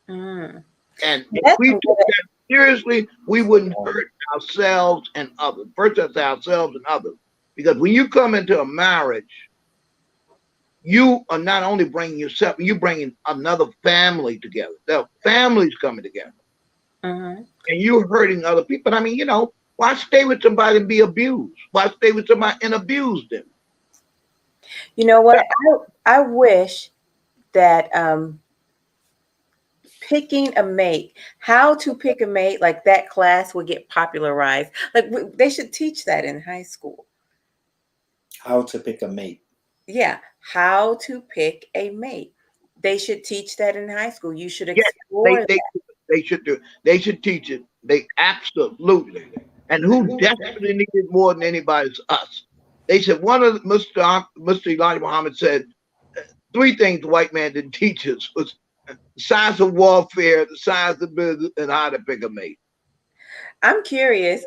Mm. And if That's we some took good. that seriously, we wouldn't hurt ourselves and others. First, that's ourselves and others. Because when you come into a marriage, you are not only bringing yourself, you're bringing another family together. The family's coming together. Mhm. And you're hurting other people. I mean, why stay with somebody and be abused? Why stay with somebody and abuse them? You know what? I wish that picking a mate, how to pick a mate, like that class would get popularized. Like they should teach that in high school. How to pick a mate. Yeah, how to pick a mate. They should teach that in high school. You should Yes, explore they that. they they should do. They should teach it. They absolutely. And who desperately need it more than anybody is us. They said one of Mr. Elijah Muhammad said three things the white man didn't teach us was the science of warfare, the science of business, and how to pick a mate. I'm curious,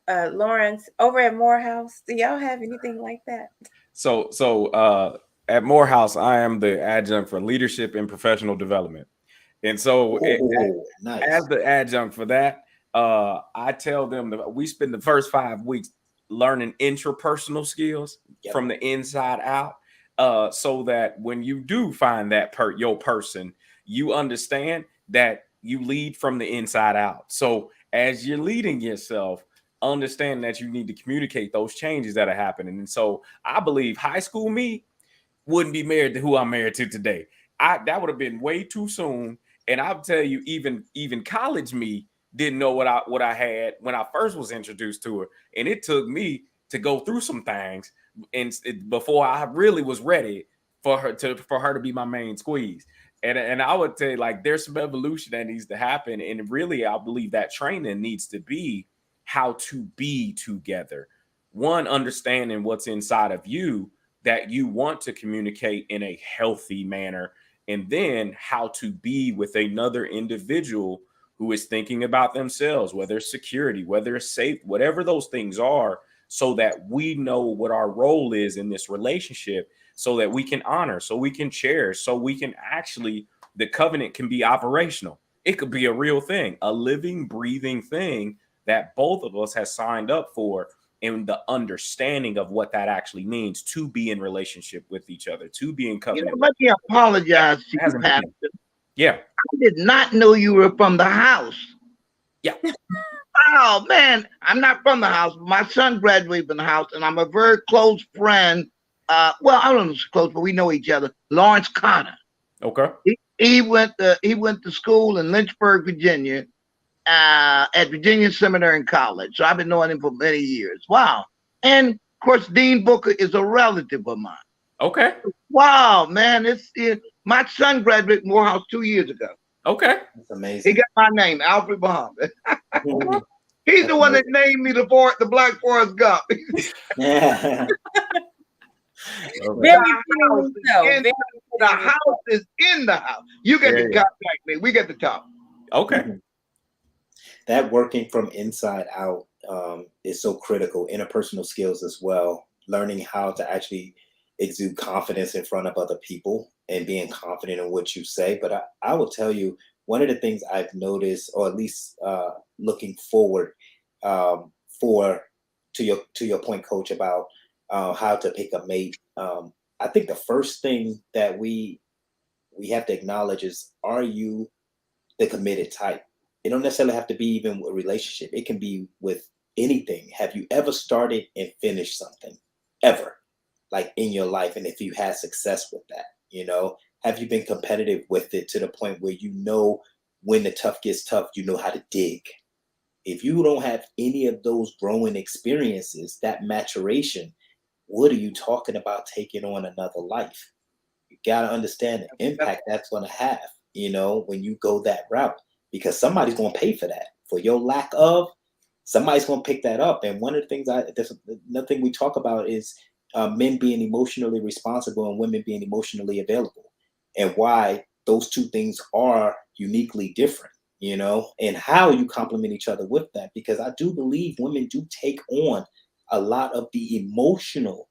Lawrence, over at Morehouse, do y'all have anything like that? So at Morehouse, I am the adjunct for leadership and professional development. And so Oh, as nice. the adjunct for that, I tell them that we spend the first 5 weeks learning intrapersonal skills Yep. from the inside out, so that when you do find that your person, you understand that you lead from the inside out. So as you're leading yourself, understand that you need to communicate those changes that are happening. And so I believe high school me wouldn't be married to who I'm married to today. That would have been way too soon. And I'll tell you, even college me didn't know what I had when I first was introduced to her. And it took me to go through some things before I really was ready for her to be my main squeeze. And I would say, like, there's some evolution that needs to happen. And really, I believe that training needs to be how to be together. One, understanding what's inside of you that you want to communicate in a healthy manner, and then how to be with another individual who is thinking about themselves, whether it's security, whether it's safe, whatever those things are, so that we know what our role is in this relationship, so that we can honor, so we can cherish, so we can actually, the covenant can be operational. It could be a real thing, a living, breathing thing that both of us has signed up for, and the understanding of what that actually means to be in relationship with each other, to be in covenant. Let me apologize to you, Pastor. Yeah. I did not know you were from the house. Yeah. Oh, man. I'm not from the house. My son graduated from the house, and I'm a very close friend. Well, I don't know if it's close, but we know each other. Lawrence Connor. Okay. He went to school in Lynchburg, Virginia, at Virginia Seminary and College. So I've been knowing him for many years. Wow. And of course, Dean Booker is a relative of mine. Okay. Wow, man. My son graduated Morehouse 2 years ago. Okay. That's amazing. He got my name, Alfred Muhammad. He's the one that named me the Black Forest Gump. Yeah. Very few, so. The house is in the house. You get to contact me. We get to talk. Okay. That working from inside out is so critical. Interpersonal skills as well. Learning how to actually exude confidence in front of other people and being confident in what you say. But I will tell you, one of the things I've noticed, or at least looking forward to your point, Coach, about how to pick a mate. I think the first thing that we have to acknowledge is, are you the committed type? It don't necessarily have to be even a relationship. It can be with anything. Have you ever started and finished something ever, like in your life? And if you had success with that, have you been competitive with it to the point where when the tough gets tough, you know how to dig? If you don't have any of those growing experiences, that maturation, what are you talking about taking on another life? You got to understand the impact that's going to have, when you go that route, because somebody's going to pay for that. For your lack of, somebody's going to pick that up. And one of the things another thing we talk about is men being emotionally responsible and women being emotionally available, and why those two things are uniquely different, and how you complement each other with that. Because I do believe women do take on a lot of the emotional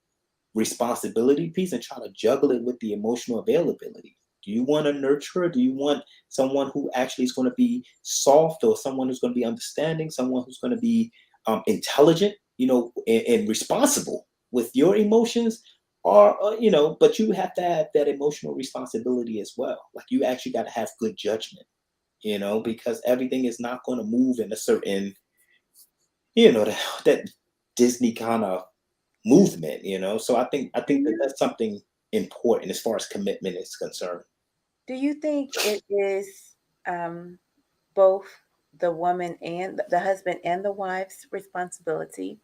responsibility piece and try to juggle it with the emotional availability. Do you want a nurturer? Do you want someone who actually is going to be soft, or someone who's going to be understanding, someone who's going to be intelligent, and responsible with your emotions? Or, but you have to have that emotional responsibility as well. Like, you actually got to have good judgment, because everything is not going to move in a certain, that Disney kind of movement, So I think that that's something important as far as commitment is concerned. Do you think it is both the woman and the husband and the wife's responsibility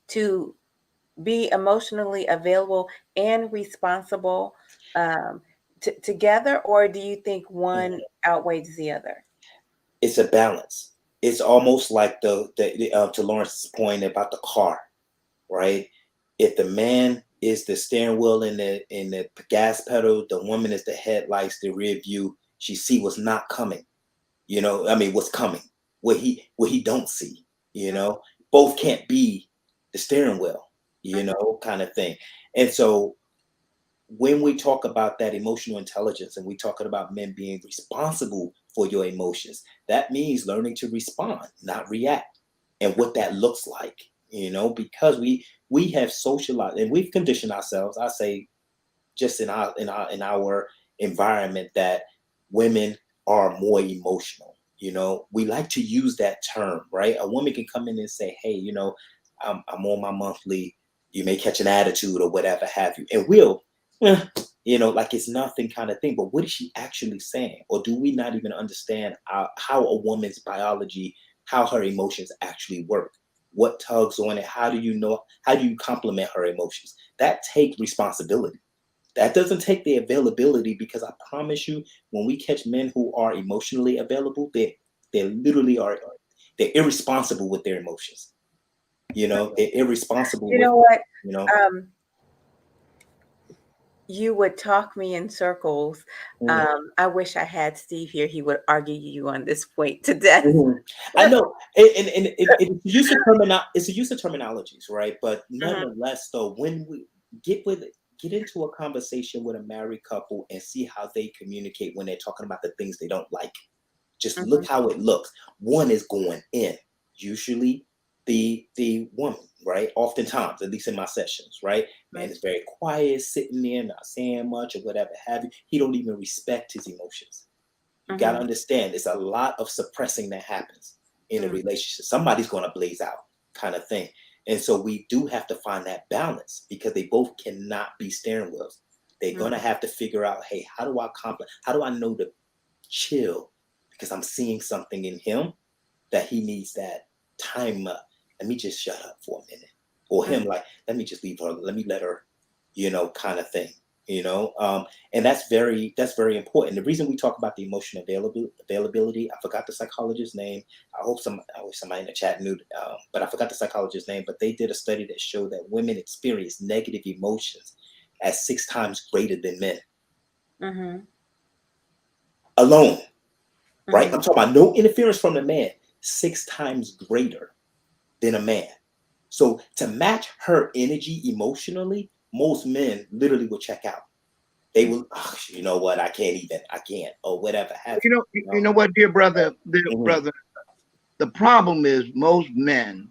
to be emotionally available and responsible together, or do you think one outweighs the other? It's a balance. It's almost like to Lawrence's point about the car, right? If the man is the steering wheel and the gas pedal, the woman is the headlights, the rear view. She see what's not coming, what's coming, what he don't see, Both can't be the steering wheel, kind of thing. And so when we talk about that emotional intelligence, and we talking about men being responsible for your emotions, that means learning to respond, not react, and what that looks like, because we have socialized and we've conditioned ourselves. I say, just in our environment, that women are more emotional. You know, we like to use that term, right? A woman can come in and say, hey, you know, I'm on my monthly, you may catch an attitude or whatever have you. And we'll, you know, like it's nothing kind of thing. But what is she actually saying? Or do we not even understand how a woman's biology, how her emotions actually work? What tugs on it? How do you know? How do you complement her emotions? That takes responsibility. That doesn't take the availability, because I promise you, when we catch men who are emotionally available, they literally are, they're irresponsible with their emotions. You know, they're irresponsible You with, know what? you know. You would talk me in circles. Mhm. I wish I had Steve here. He would argue you on this point to death. Mhm. I know, it's a use of it's a use of terminologies, right? But nonetheless, though, when we get into a conversation with a married couple and see how they communicate when they're talking about the things they don't like, just look how it looks. One is going in, usually the woman, right? Oftentimes, at least in my sessions, right? Man is very quiet, sitting there, not saying much or whatever have you. He don't even respect his emotions. You got to understand, there's a lot of suppressing that happens in a relationship. Somebody's going to blaze out, kind of thing. And so we do have to find that balance, because they both cannot be steering wheels. They're going to have to figure out, hey, how do I know to chill, because I'm seeing something in him that he needs that time up. Let me just shut up for a minute. Or him, like, let me just leave her, let me let her, you know, kind of thing. You know, and that's very important. The reason we talk about the emotional availability, I forgot the psychologist's name. I wish somebody in the chat knew, but I forgot the psychologist's name. But they did a study that showed that women experience negative emotions at 6 times greater than men. Alone, right? I'm talking about no interference from the man, 6 times greater than a man. So to match her energy emotionally, most men literally will check out. They will, oh, you know what? I can't, or whatever have you. You know what, dear brother, the problem is most men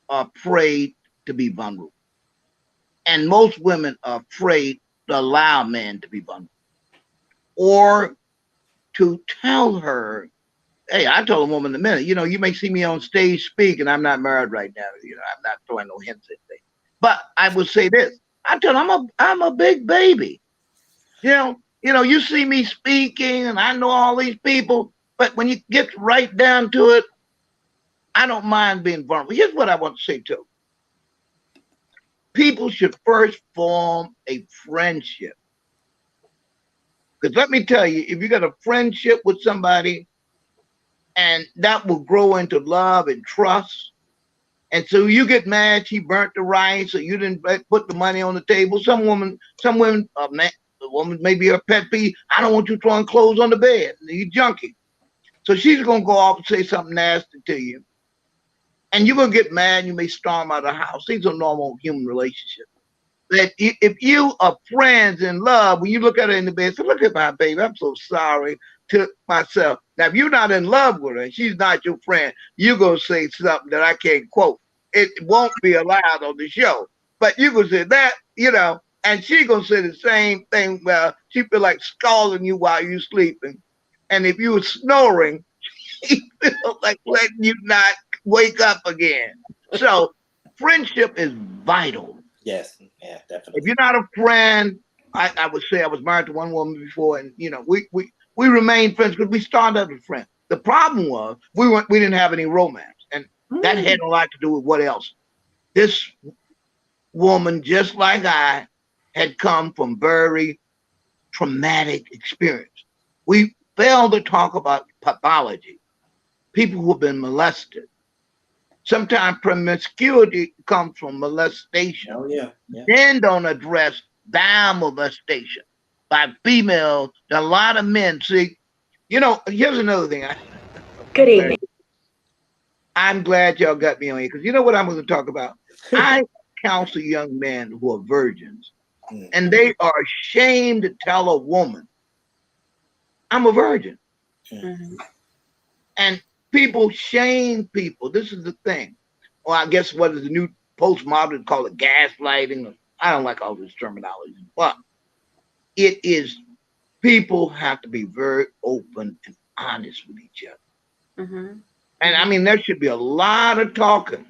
are afraid to be vulnerable. And most women are afraid to allow men to be vulnerable. Or to tell her, hey, I told a woman in a minute, you know, you may see me on stage speak, and I'm not married right now. You know, I'm not throwing no hints at things. But I would say this. I tell them I'm a big baby. You know, you see me speaking and I know all these people, but when you get right down to it, I don't mind being vulnerable. Here's what I want to say too. People should first form a friendship. Because let me tell you, if you got a friendship with somebody, and that will grow into love and trust. And so you get mad she burnt the rice, or you didn't put the money on the table. Some women, the woman may be her pet peeve. I don't want you throwing clothes on the bed. You junkie. So she's going to go off and say something nasty to you. And you're going to get mad and you may storm out of the house. These are normal human relationships. That if you are friends in love, when you look at her in the bed, say, look at my baby, I'm so sorry to myself. Now, if you're not in love with her and she's not your friend, you're going to say something that I can't quote. It won't be allowed on the show. But you can say that, you know, and she's going to say the same thing. Well, she feel like scalding you while you're sleeping. And if you were snoring, she feel like letting you not wake up again. So friendship is vital. Yes, yeah, definitely. If you're not a friend, I would say I was married to one woman before, and you know, we remained friends because we started as friends. The problem was we didn't have any romance, and that had a lot to do with what else. This woman, just like I, had come from very traumatic experience. We failed to talk about pathology, people who have been molested. Sometimes promiscuity comes from molestation. Oh, yeah. Men don't address child molestation by females. A lot of men see, you know, here's another thing. Good evening. I'm glad y'all got me on here because you know what I'm going to talk about? I counsel young men who are virgins and they are ashamed to tell a woman, I'm a virgin. And people shame people. This is the thing. Well, I guess what is the new postmodern call it gaslighting. I don't like all this terminology, but it is, people have to be very open and honest with each other. Mm-hmm. And I mean, there should be a lot of talking,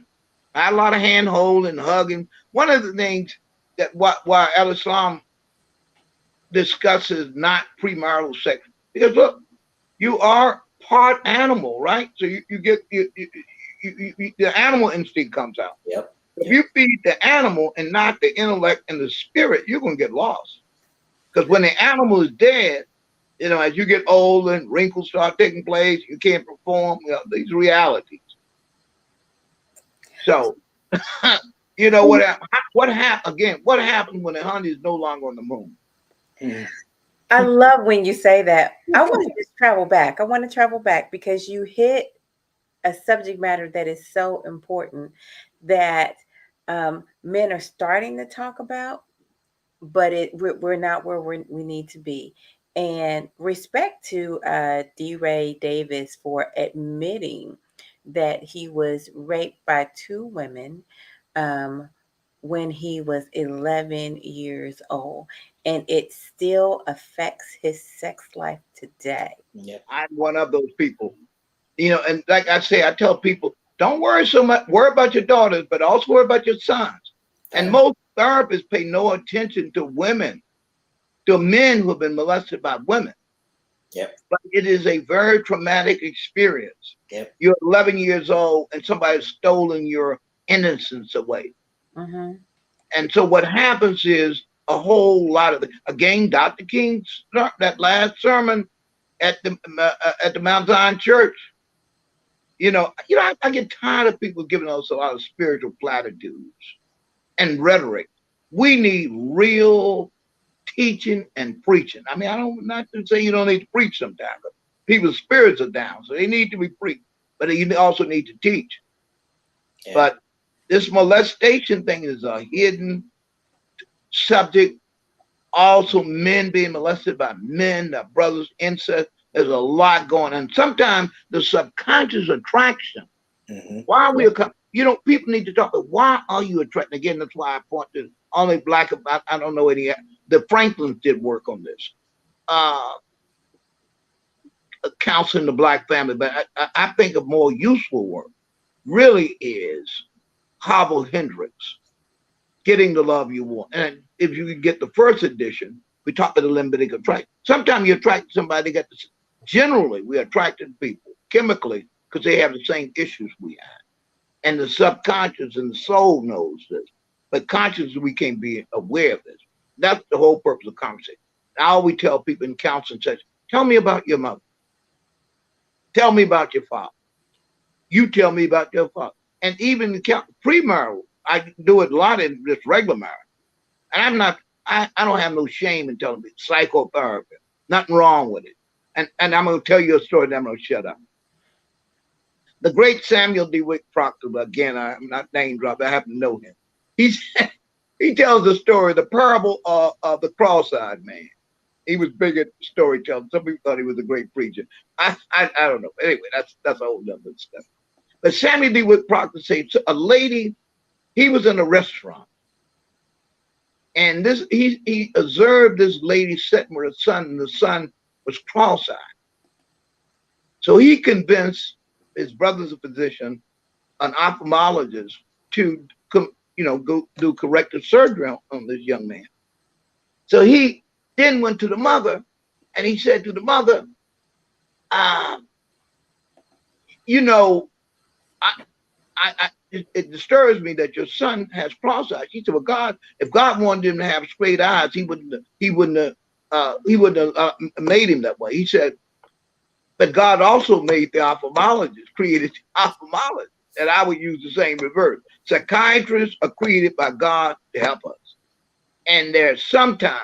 not a lot of hand holding, hugging. One of the things that why Al-Islam discusses not premarital sex, because look, you are part animal, right? So you get the animal instinct comes out. Yep. If you feed the animal and not the intellect and the spirit, you're gonna get lost. Because when the animal is dead, you know, as you get older and wrinkles start taking place, you can't perform. You know, these realities. So, you know what happened again? What happened when the honey is no longer on the moon? I love when you say that. I want to just travel back. I want to travel back because you hit a subject matter that is so important that men are starting to talk about, but we're not where we need to be. And respect to D. Davis for admitting that he was raped by 2 women um, when he was 11 years old, and it still affects his sex life today. Yep. I'm one of those people. You know, and like I say, I tell people, don't worry so much. Worry about your daughters, but also worry about your sons. And most therapists pay no attention to women, to men who have been molested by women. Yep. But it is a very traumatic experience. Yep. You're 11 years old and somebody's stolen your innocence away. Mm-hmm. And so what happens is a whole lot of again, Dr. King's that last sermon at the Mount Zion Church. You know, I get tired of people giving us a lot of spiritual platitudes and rhetoric. We need real teaching and preaching. I mean, I don't not to say you don't need to preach sometimes, but people's spirits are down, so they need to be preached. But you also need to teach. Yeah. But this molestation thing is a hidden subject. Also, men being molested by men, their brothers, incest. There's a lot going on. Sometimes the subconscious attraction. Mm-hmm. Why are we? You know, people need to talk about why are you attracted? Again, that's why I point to only black. I don't know any. The Franklins did work on this, counseling the black family. But I think a more useful work really is Hobble Hendricks, Getting the Love You Want. And if you can get the first edition, we talk about the limbic attraction. Sometimes you attract somebody that generally we attracted people chemically because they have the same issues we have. And the subconscious and the soul knows this. But consciously, we can't be aware of this. That's the whole purpose of conversation. I always tell people in counseling sessions, tell me about your mother. Tell me about your father. You tell me about your father. And even the premarital, I do it a lot in this regular marriage. And I don't have no shame in telling people psychotherapy. Nothing wrong with it. And I'm going to tell you a story, then I'm going to shut up. The great Samuel D. Proctor, again, I'm not name dropping, I happen to know him. He tells the story, the parable of the cross-eyed man. He was big at storytelling. Some people thought he was a great preacher. I don't know. Anyway, that's a whole other stuff. But Samuel D. Proctor said a lady, he was in a restaurant. And he observed this lady sitting with her son, and the son was cross-eyed. So he convinced his brother's a physician, an ophthalmologist, to go do corrective surgery on this young man. So he then went to the mother, and he said to the mother, it disturbs me that your son has cross eyes. He said, well, if God wanted him to have straight eyes, he wouldn't have made him that way. He said, but God also made the ophthalmologist, created the ophthalmologist, and I would use the same reverse. Psychiatrists are created by God to help us. And there's sometimes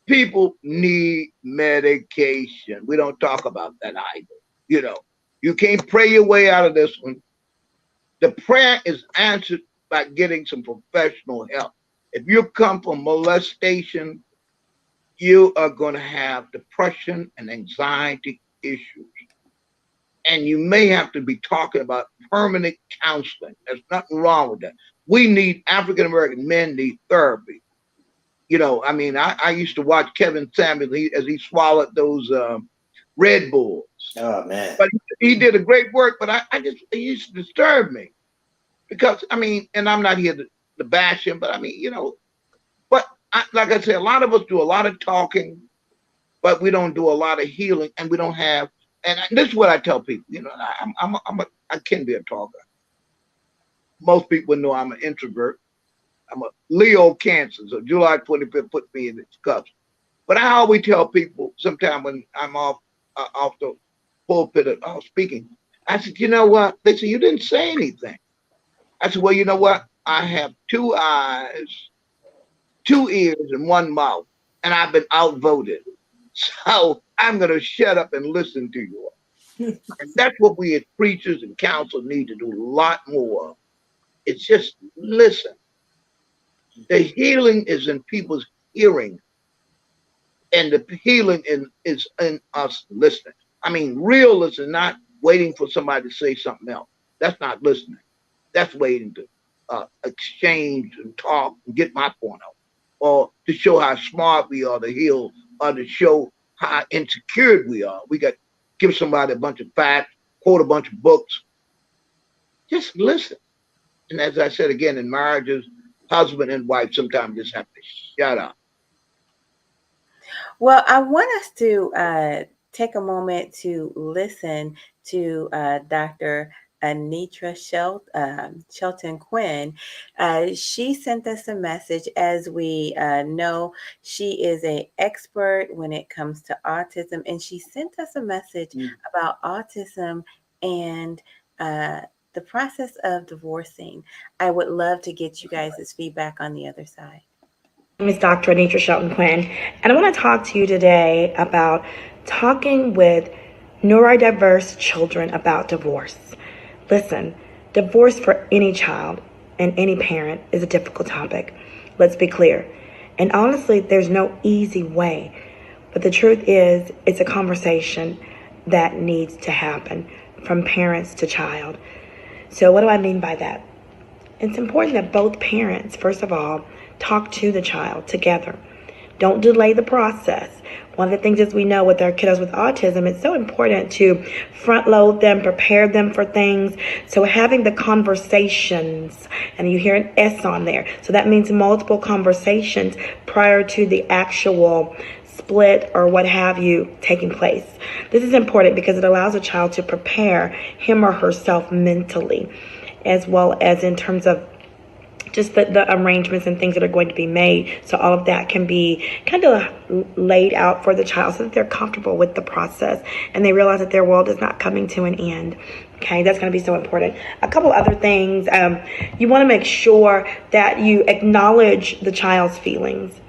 people need medication. We don't talk about that either. You know, you can't pray your way out of this one. The prayer is answered by getting some professional help. If you come from molestation, you are going to have depression and anxiety issues. And you may have to be talking about permanent counseling. There's nothing wrong with that. We need, African-American men need therapy. You know, I mean, I used to watch Kevin Samuels as he swallowed those Red Bulls. Oh man. But he did a great work, but it used to disturb me because, I mean, and I'm not here to bash him, but I mean, but like I said, a lot of us do a lot of talking, but we don't do a lot of healing, and we don't have, and this is what I tell people, I can be a talker. Most people know I'm an introvert. I'm a Leo Cancer, so July 25th put me in its cups. But I always tell people sometime when I'm off the pulpit of speaking, I said, you know what? They said, you didn't say anything. I said, well, you know what? I have 2 eyes, 2 ears, and 1 mouth, and I've been outvoted. So I'm going to shut up and listen to you. And that's what we as preachers and counselors need to do a lot more of. It's just listen. The healing is in people's hearing, and the healing is in us listening. I mean, real listening, not waiting for somebody to say something else. That's not listening. That's waiting to exchange and talk and get my point out, or to show how smart we are to heal, or to show how insecure we are. We got to give somebody a bunch of facts, quote a bunch of books. Just listen. And as I said again, in marriages, husband and wife sometimes just have to shut up. Well, I want us to take a moment to listen to Dr. Anitra Shelton Quinn. She sent us a message. As we know, she is an expert when it comes to autism, and she sent us a message about autism and the process of divorcing. I would love to get you guys' feedback on the other side. My name is Dr. Anitra Shelton Quinn, and I want to talk to you today about talking with neurodiverse children about divorce. Listen, divorce for any child and any parent is a difficult topic. Let's be clear. And honestly, there's no easy way. But the truth is, it's a conversation that needs to happen from parents to child. So what do I mean by that? It's important that both parents, first of all, talk to the child together. Don't delay the process. One of the things, as we know with our kiddos with autism, it's so important to front load them, prepare them for things. So having the conversations, and you hear an S on there, so that means multiple conversations prior to the actual split or what have you taking place. This is important because it allows a child to prepare him or herself mentally, as well as in terms of just the arrangements and things that are going to be made. So all of that can be kind of laid out for the child so that they're comfortable with the process and they realize that their world is not coming to an end. Okay, that's going to be so important. A couple other things. You want to make sure that you acknowledge the child's feelings.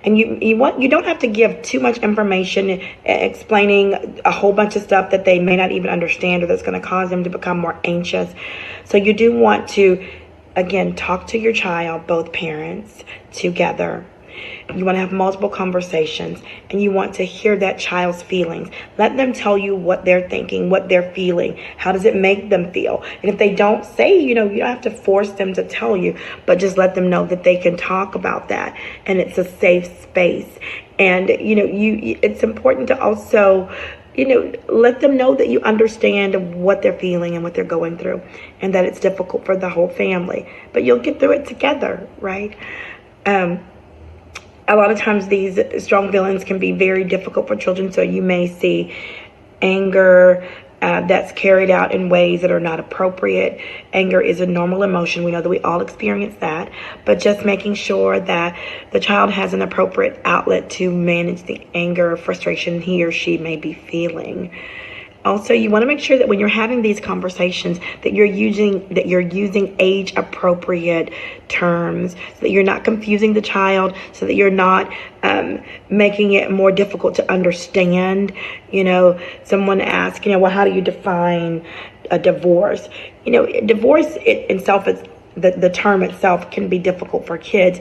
And you don't have to give too much information explaining a whole bunch of stuff that they may not even understand or that's going to cause them to become more anxious. So you do want to, again, talk to your child, both parents, together. You want to have multiple conversations, and you want to hear that child's feelings. Let them tell you what they're thinking, what they're feeling. How does it make them feel? And if they don't say, you don't have to force them to tell you, but just let them know that they can talk about that, and it's a safe space. And, it's important to also, let them know that you understand what they're feeling and what they're going through, and that it's difficult for the whole family. But you'll get through it together, right? A lot of times these strong feelings can be very difficult for children, so you may see anger that's carried out in ways that are not appropriate. Anger is a normal emotion. We know that we all experience that, but just making sure that the child has an appropriate outlet to manage the anger or frustration he or she may be feeling. Also, you want to make sure that when you're having these conversations that you're using age-appropriate terms, so that you're not confusing the child, so that you're not making it more difficult to understand. Someone asked, well, how do you define a divorce? Divorce itself is the term itself can be difficult for kids.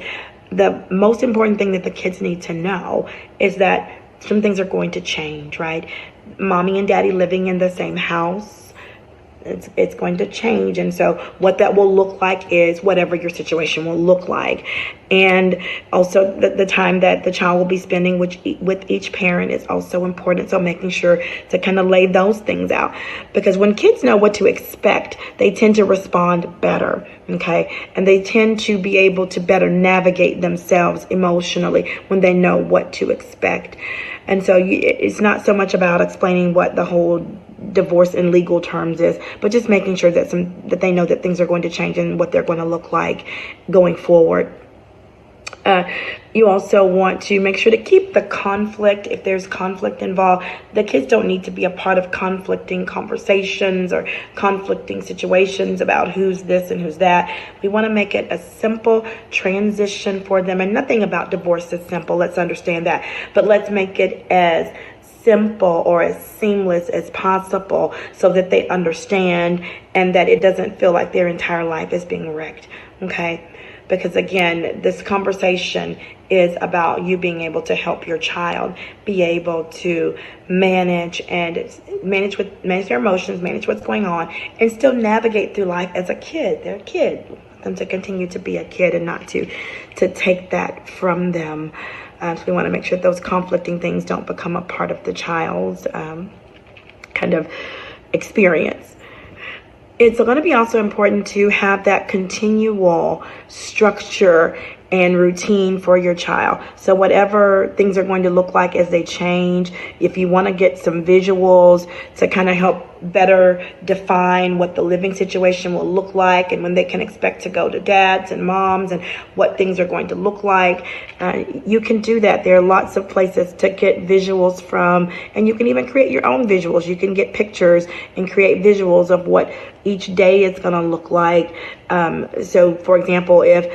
The most important thing that the kids need to know is that some things are going to change, right? Mommy and daddy living in the same house, It's going to change. And so what that will look like is whatever your situation will look like. And also the time that the child will be spending with each parent is also important. So making sure to kind of lay those things out, because when kids know what to expect, they tend to respond better. Okay. And they tend to be able to better navigate themselves emotionally when they know what to expect. And so it's not so much about explaining what the whole divorce in legal terms is, but just making sure that they know that things are going to change and what they're going to look like going forward. You also want to make sure to keep the conflict, if there's conflict involved. The kids don't need to be a part of conflicting conversations or conflicting situations about who's this and who's that. We want to make it a simple transition for them. And nothing about divorce is simple. Let's understand that. But let's make it as simple or as seamless as possible so that they understand and that it doesn't feel like their entire life is being wrecked. Okay? Because again, this conversation is about you being able to help your child be able to manage their emotions, manage what's going on, and still navigate through life as a kid. They're a kid. Want them to continue to be a kid and not to take that from them. So we want to make sure those conflicting things don't become a part of the child's kind of experience. It's going to be also important to have that continual structure and routine for your child. So whatever things are going to look like as they change, if you want to get some visuals to kind of help better define what the living situation will look like and when they can expect to go to dads and moms and what things are going to look like, you can do that. There are lots of places to get visuals from, and you can even create your own visuals. You can get pictures and create visuals of what each day is going to look like. So for example, if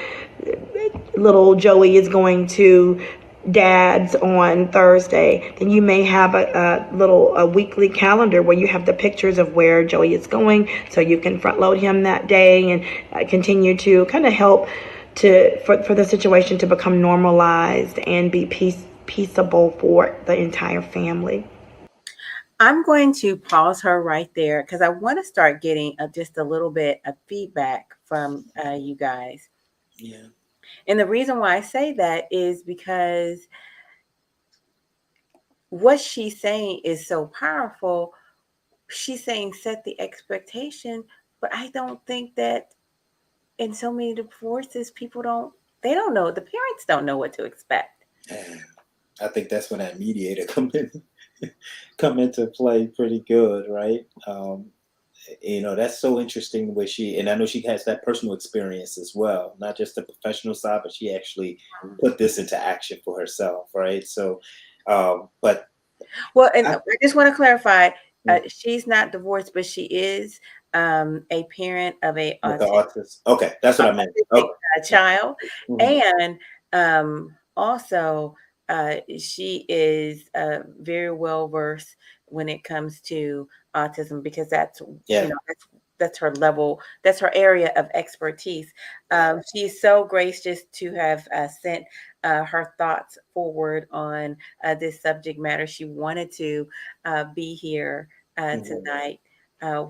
little Joey is going to dad's on Thursday, then you may have a weekly calendar where you have the pictures of where Joey is going, so you can front load him that day and continue to kind of help for the situation to become normalized and be peaceable for the entire family. I'm going to pause her right there because I want to start getting just a little bit of feedback from you guys. Yeah. And the reason why I say that is because what she's saying is so powerful. She's saying set the expectation, but I don't think that in so many divorces, they don't know. The parents don't know what to expect. I think that's when that mediator come into play pretty good, right? That's so interesting the way and I know she has that personal experience as well, not just the professional side, but she actually put this into action for herself, right? So, but well, and I just want to clarify, she's not divorced, but she is a parent of a autistic. Okay, that's what I meant. Okay. Child, Mm-hmm. and also she is very well versed when it comes to autism because that's that's her level, that's her area of expertise. She's so gracious to have sent her thoughts forward on this subject matter. She wanted to be here tonight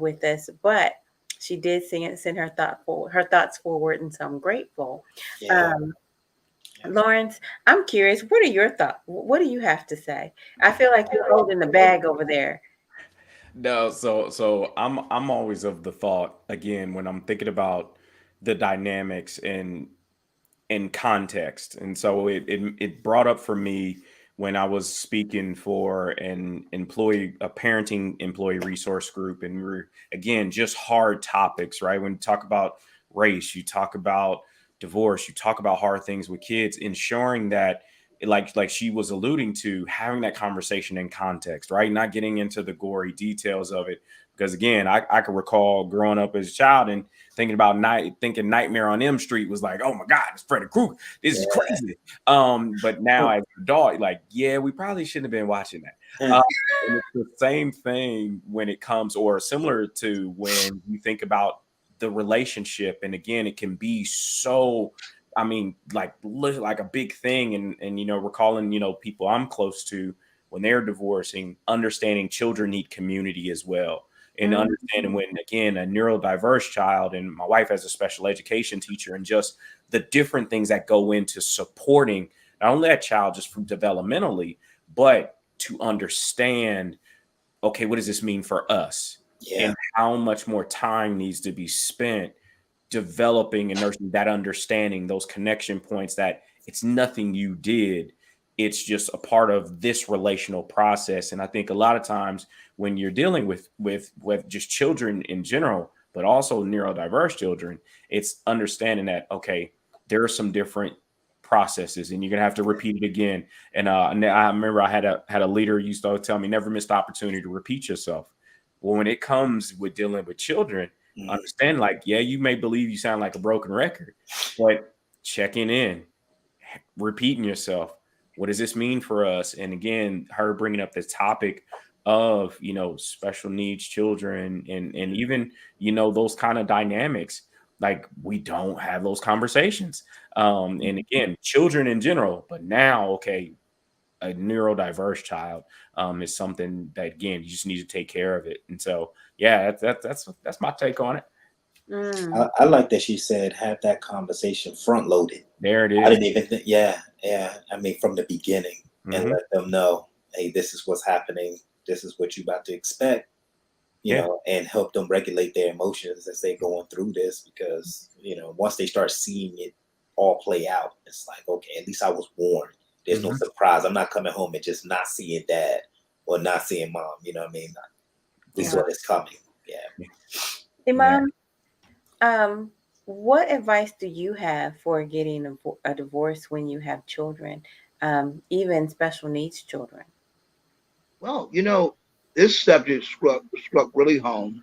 with us, but she did send her thoughts forward, and so I'm grateful. Yeah. Lawrence, I'm curious. What are your thoughts? What do you have to say? I feel like you're holding the bag over there. No, so I'm always of the thought, again, when I'm thinking about the dynamics in context. And so it brought up for me when I was speaking for a parenting employee resource group, and we're, again, just hard topics, right? When you talk about race, you talk about divorce, you talk about hard things with kids, ensuring that, like she was alluding to, having that conversation in context, right? Not getting into the gory details of it. Because again, I can recall growing up as a child and thinking Nightmare on Elm Street was like, oh my God, it's Freddy Krueger. This is crazy. But now as an adult, like, yeah, we probably shouldn't have been watching that. And it's the same thing when it comes, or similar to when you think about the relationship. And again, it can be so, I mean, like a big thing. And recalling, people I'm close to when they're divorcing, understanding children need community as well. and understanding when, again, a neurodiverse child, and my wife as a special education teacher, and just the different things that go into supporting not only that child just from developmentally, but to understand, okay, what does this mean for us? Yeah. And how much more time needs to be spent developing and nursing that understanding, those connection points, that it's nothing you did. It's just a part of this relational process. And I think a lot of times when you're dealing with just children in general, but also neurodiverse children, it's understanding that, okay, there are some different processes and you're gonna have to repeat it again. And I remember I had a leader used to tell me, never miss the opportunity to repeat yourself. Well, when it comes with dealing with children, understand, like, yeah, you may believe you sound like a broken record, but checking in, repeating yourself. What does this mean for us? And again, her bringing up the topic of, special needs children and even, those kind of dynamics, like we don't have those conversations. And again, children in general, but now, okay, a neurodiverse child is something that, again, you just need to take care of it. And so, yeah, that's my take on it. I like that she said have that conversation front loaded. There it is. I didn't even think, yeah. I mean, from the beginning, and let them know, hey, this is what's happening. This is what you're about to expect, you know, and help them regulate their emotions as they're going through this. Because, once they start seeing it all play out, it's like, okay, at least I was warned. There's no surprise. I'm not coming home and just not seeing dad or not seeing mom. You know what I mean? This is what is coming. Yeah. Imam, what advice do you have for getting a divorce when you have children, even special needs children? Well, this subject struck really home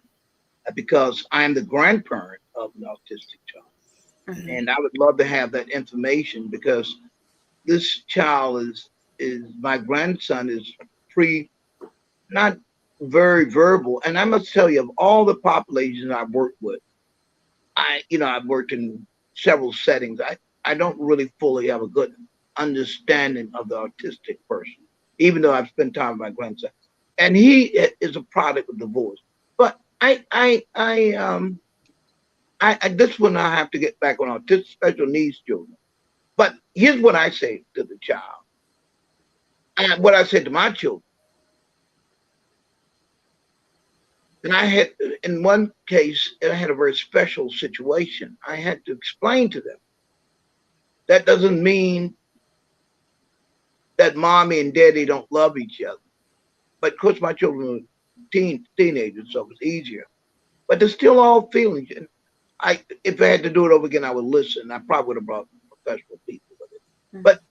because I am the grandparent of an autistic child. And I would love to have that information, because this child is my grandson is not very verbal. And I must tell you, of all the populations I've worked with, I've worked in several settings. I don't really fully have a good understanding of the autistic person, even though I've spent time with my grandson. And he is a product of divorce. But this one I have to get back on autistic special needs children. But here's what I say to the child, and what I said to my children. And I had, in one case, I had a very special situation. I had to explain to them that doesn't mean that mommy and daddy don't love each other. But of course, my children are teenagers, so it's easier. But they're still all feelings. And if I had to do it over again, I would listen. I probably would have brought professional people with it. But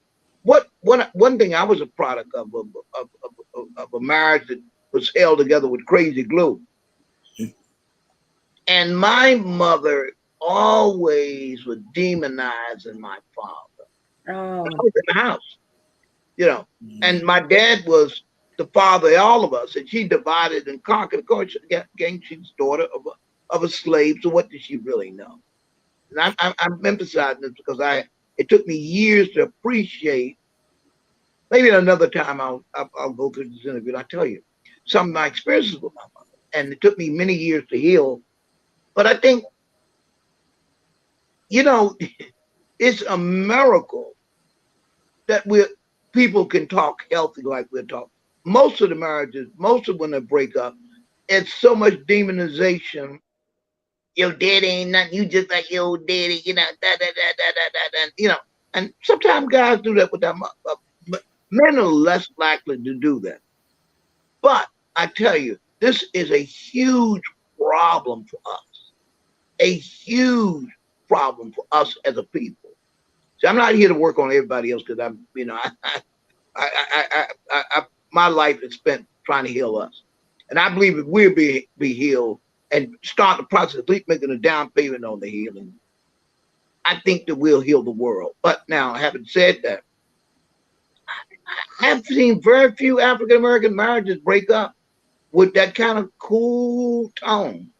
one thing I was a product of a marriage that was held together with crazy glue. And my mother always was demonizing my father. I was in the house, and my dad was the father of all of us, and she divided and conquered. Of course, again, she's daughter of a slave, so what did she really know? And I'm emphasizing this because it took me years to appreciate. Maybe another time I'll go through this interview and I'll tell you some of my experiences with my mother. And it took me many years to heal. But I think, it's a miracle that people can talk healthy like we're talking. Most of the marriages, most of when they break up, it's so much demonization. Your daddy ain't nothing. You just like your old daddy, And sometimes guys do that with their mother. Men are less likely to do that. But I tell you, this is a huge problem for us. A huge problem for us as a people. So I'm not here to work on everybody else, because my life is spent trying to heal us. And I believe if we'll be healed and start the process, at least making a down payment on the healing, I think that we'll heal the world. But now, having said that, I have seen very few African American marriages break up with that kind of cool tone.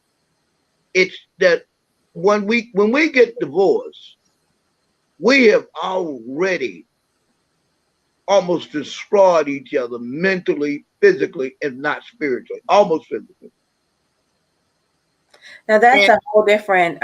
It's that when we get divorced, we have already almost destroyed each other mentally, physically, if not spiritually, almost physically. Now that's And a whole different.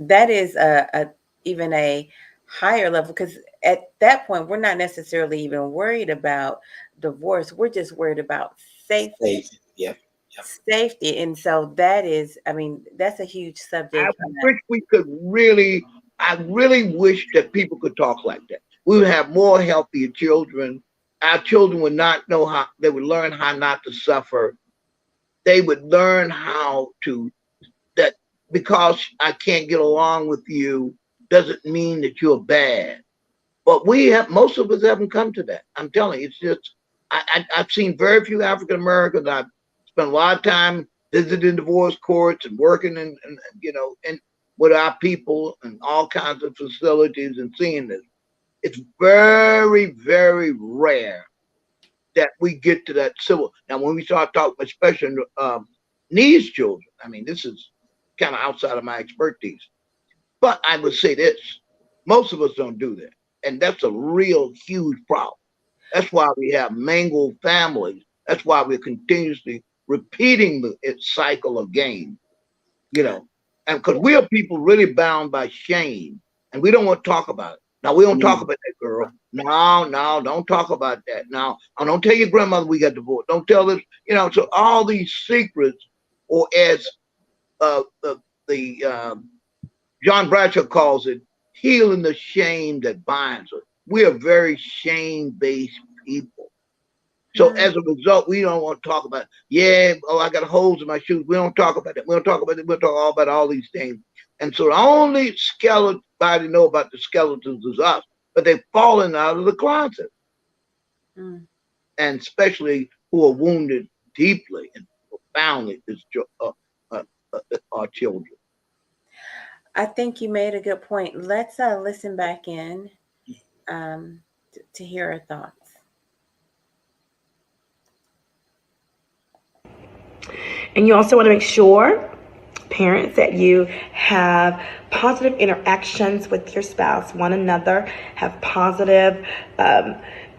That is a even a higher level, because at that point we're not necessarily even worried about divorce. We're just worried about safety, Safe. Yep. Yep. safety, and so that is. I mean, that's a huge I subject. wish we could really, I really wish that people could talk like that. We would have more healthier children. Our children would not know how, they would learn how not to suffer. They would learn how to, that because I can't get along with you doesn't mean that you're bad. But we have, most of us haven't come to that. I'm telling you, it's just, I've seen very few African Americans. I've spent a lot of time visiting divorce courts and working in you know, and with our people and all kinds of facilities and seeing this. It's very, very rare that we get to that civil. Now, when we start talking, especially needs children, I mean, this is kind of outside of my expertise. But I would say this: most of us don't do that, and that's a real huge problem. That's why we have mangled families. That's why we're continuously repeating its cycle of game. You know, and because we are people really bound by shame, and we don't want to talk about it. Now we don't talk Mm. about that, girl. No, no, don't talk about that. Now, oh, don't tell your grandmother we got divorced. Don't tell this. You know, so all these secrets, or as uh, the John Bradshaw calls it, healing the shame that binds us. We are very shame-based people. So Mm. as a result, we don't want to talk about, yeah, oh, I got holes in my shoes. We don't talk about that. We don't talk about it. We'll talk all about all these things. And so the only skeleton body know about the skeletons is us, but they've fallen out of the closet, Mm. and especially who are wounded deeply and profoundly is our children. I think you made a good point. Let's listen back in to hear her thoughts. And you also want to make sure, parents, that you have positive interactions with your spouse, one another, have positive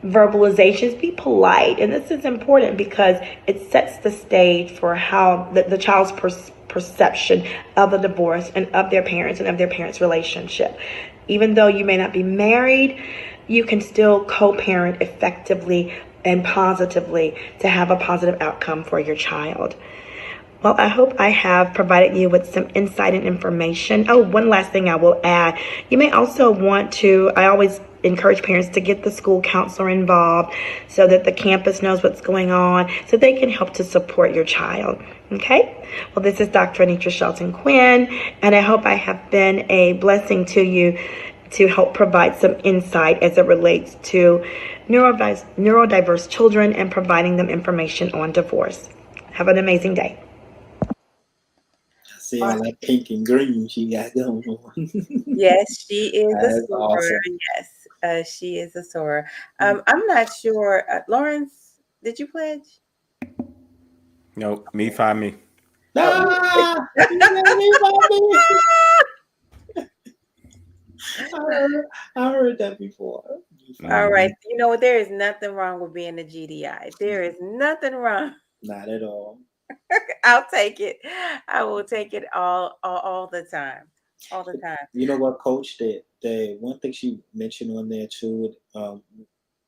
verbalizations, be polite. And this is important because it sets the stage for how the child's perception of the divorce and of their parents and of their parents' relationship. Even though you may not be married, you can still co-parent effectively and positively to have a positive outcome for your child. Well, I hope I have provided you with some insight and information. Oh, one last thing I will add. You may also want to, I always encourage parents to get the school counselor involved so that the campus knows what's going on, so they can help to support your child. Okay? Well, this is Dr. Anitra Shelton-Quinn, and I hope I have been a blessing to you to help provide some insight as it relates to neurodiverse children and providing them information on divorce. Have an amazing day. See all that pink and green she got going on. Yes, she is a That's soarer. awesome. Yes, she is a soarer. I'm not sure. Lawrence, did you pledge? Nope, me find me. Oh, Ah, I heard that before. all right. Mhm. You know what? There is nothing wrong with being a GDI. There is nothing wrong. Not at all. I'll take it. I will take it all the time. All the time. You know what, Coach? The one thing she mentioned on there too,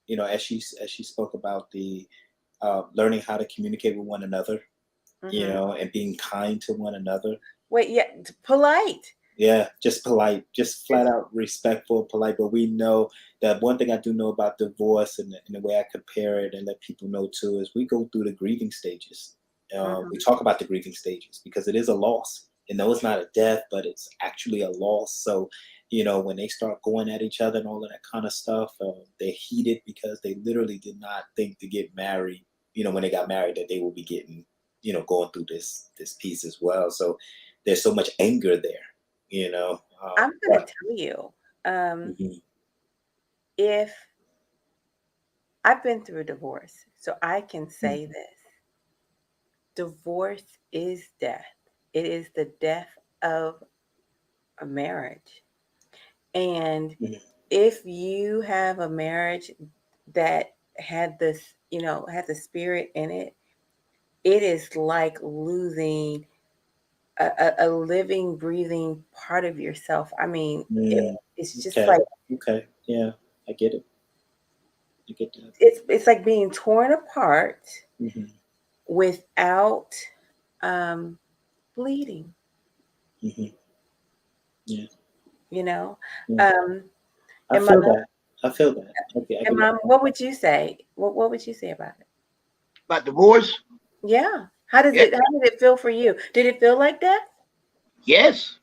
you know, as she spoke about the learning how to communicate with one another, you Hmm. know, and being kind to one another. Wait, yeah, polite. Yeah, just polite, just flat Just out respectful, polite. But we know that one thing I do know about divorce, and the way I compare it and let people know too, is we go through the grieving stages. We mhm. talk about the grieving stages because it is a loss. And no, it's not a death, but it's actually a loss. So, you know, when they start going at each other and all of that kind of stuff, they're heated because they literally did not think to get married. You know, when they got married, that they will be getting, you know, going through this piece as well. So there's so much anger there, you know. I'm gonna But tell you, um, mhm, if I've been through a divorce, so I can mhm, say this: divorce is death. It is the death of a marriage. And mhm, if you have a marriage that had this, had the spirit in it, it is like losing a living, breathing part of yourself. I mean, it's just Okay. like Okay. Yeah, I get it. I get that. it's like being torn apart Mm-hmm. without bleeding. Mm-hmm. Yeah. You know, Yeah. um, I and mom, feel that. I feel that. Okay. I and get mom, what would you say? What would you say about it? About divorce? Yeah. How does Yeah. it? How did it feel for you? Did it feel like death? Yes.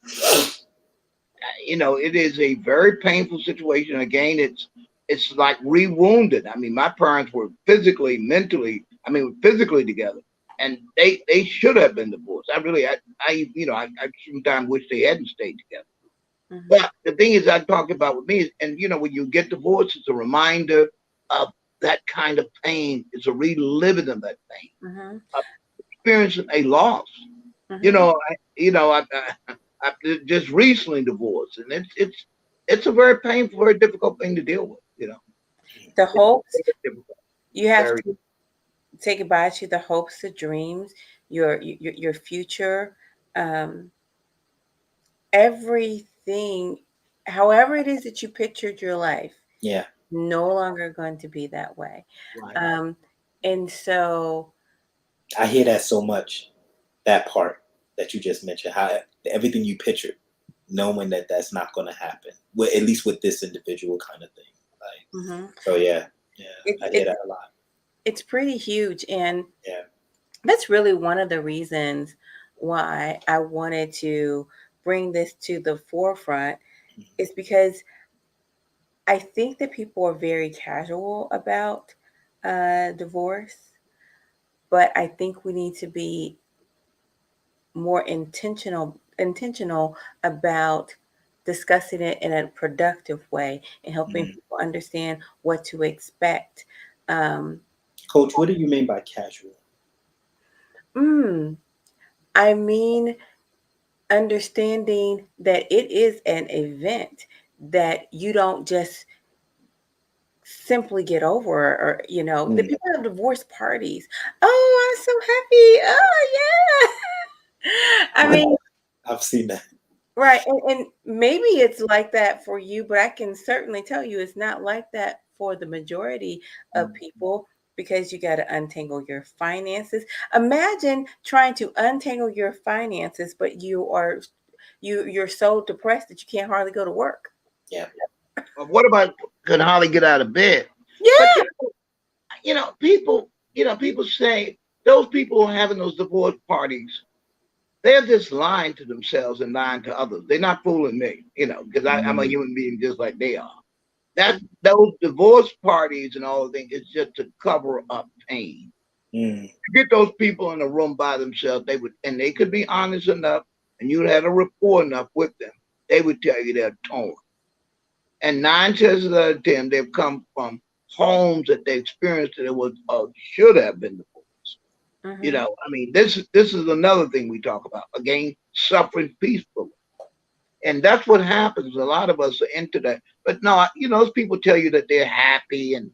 You know, it is a very painful situation. Again, it's like rewounded. I mean, my parents were physically, mentally, I mean, physically together, and they should have been divorced. I sometimes wish they hadn't stayed together. Mm-hmm. But the thing is, I talk about with me, and you know, when you get divorced, it's a reminder of that kind of pain. It's a reliving of that pain, Mm-hmm. of experiencing a loss. You Mm-hmm. know, I just recently divorced, and it's a very painful, very difficult thing to deal with. You know, The it's hopes very difficult. you have Very. to say goodbye to the hopes, the dreams, your future, um, everything. However it is that you pictured your life, Yeah. no longer going to be that way. Right. And so, I hear that so much. That part that you just mentioned, how everything you pictured, knowing that that's not going to happen. Well, at least with this individual kind of thing. Like, mhm. so yeah, it's I hear it's that a lot. it's pretty huge, and Yeah. that's really one of the reasons why I wanted to bring this to the forefront. Is because I think that people are very casual about divorce, but I think we need to be more intentional about discussing it in a productive way and helping Mhm. people understand what to expect. Um, Coach, what do you mean by casual? mm, I mean, understanding that it is an event that you don't just simply get over, or the Mm. people have divorce parties. Oh, I'm so happy. Oh yeah. I mean, I've seen that. right, and maybe it's like that for you, but I can certainly tell you it's not like that for the majority of Mm. people, because you got to untangle your finances. Imagine trying to untangle your finances, but you're so depressed that you can't hardly go to work. Yeah. What about can hardly get out of bed? But Yeah. people say those people who are having those divorce parties, they're just lying to themselves and lying to others. They're not fooling me, because I'm a Mm. human being just like they are. That those divorce parties and all the things is just to cover up pain. Mm. You get those people in a room by themselves, they could be honest enough, and you had a rapport enough with them, they would tell you they're torn. And 9 chances out of 10, they've come from homes that they experienced that it was should have been divorced. Hmm. I mean, this is another thing we talk about. Again, suffering peacefully. And that's what happens. A lot of us are into that. But no, those people tell you that they're happy and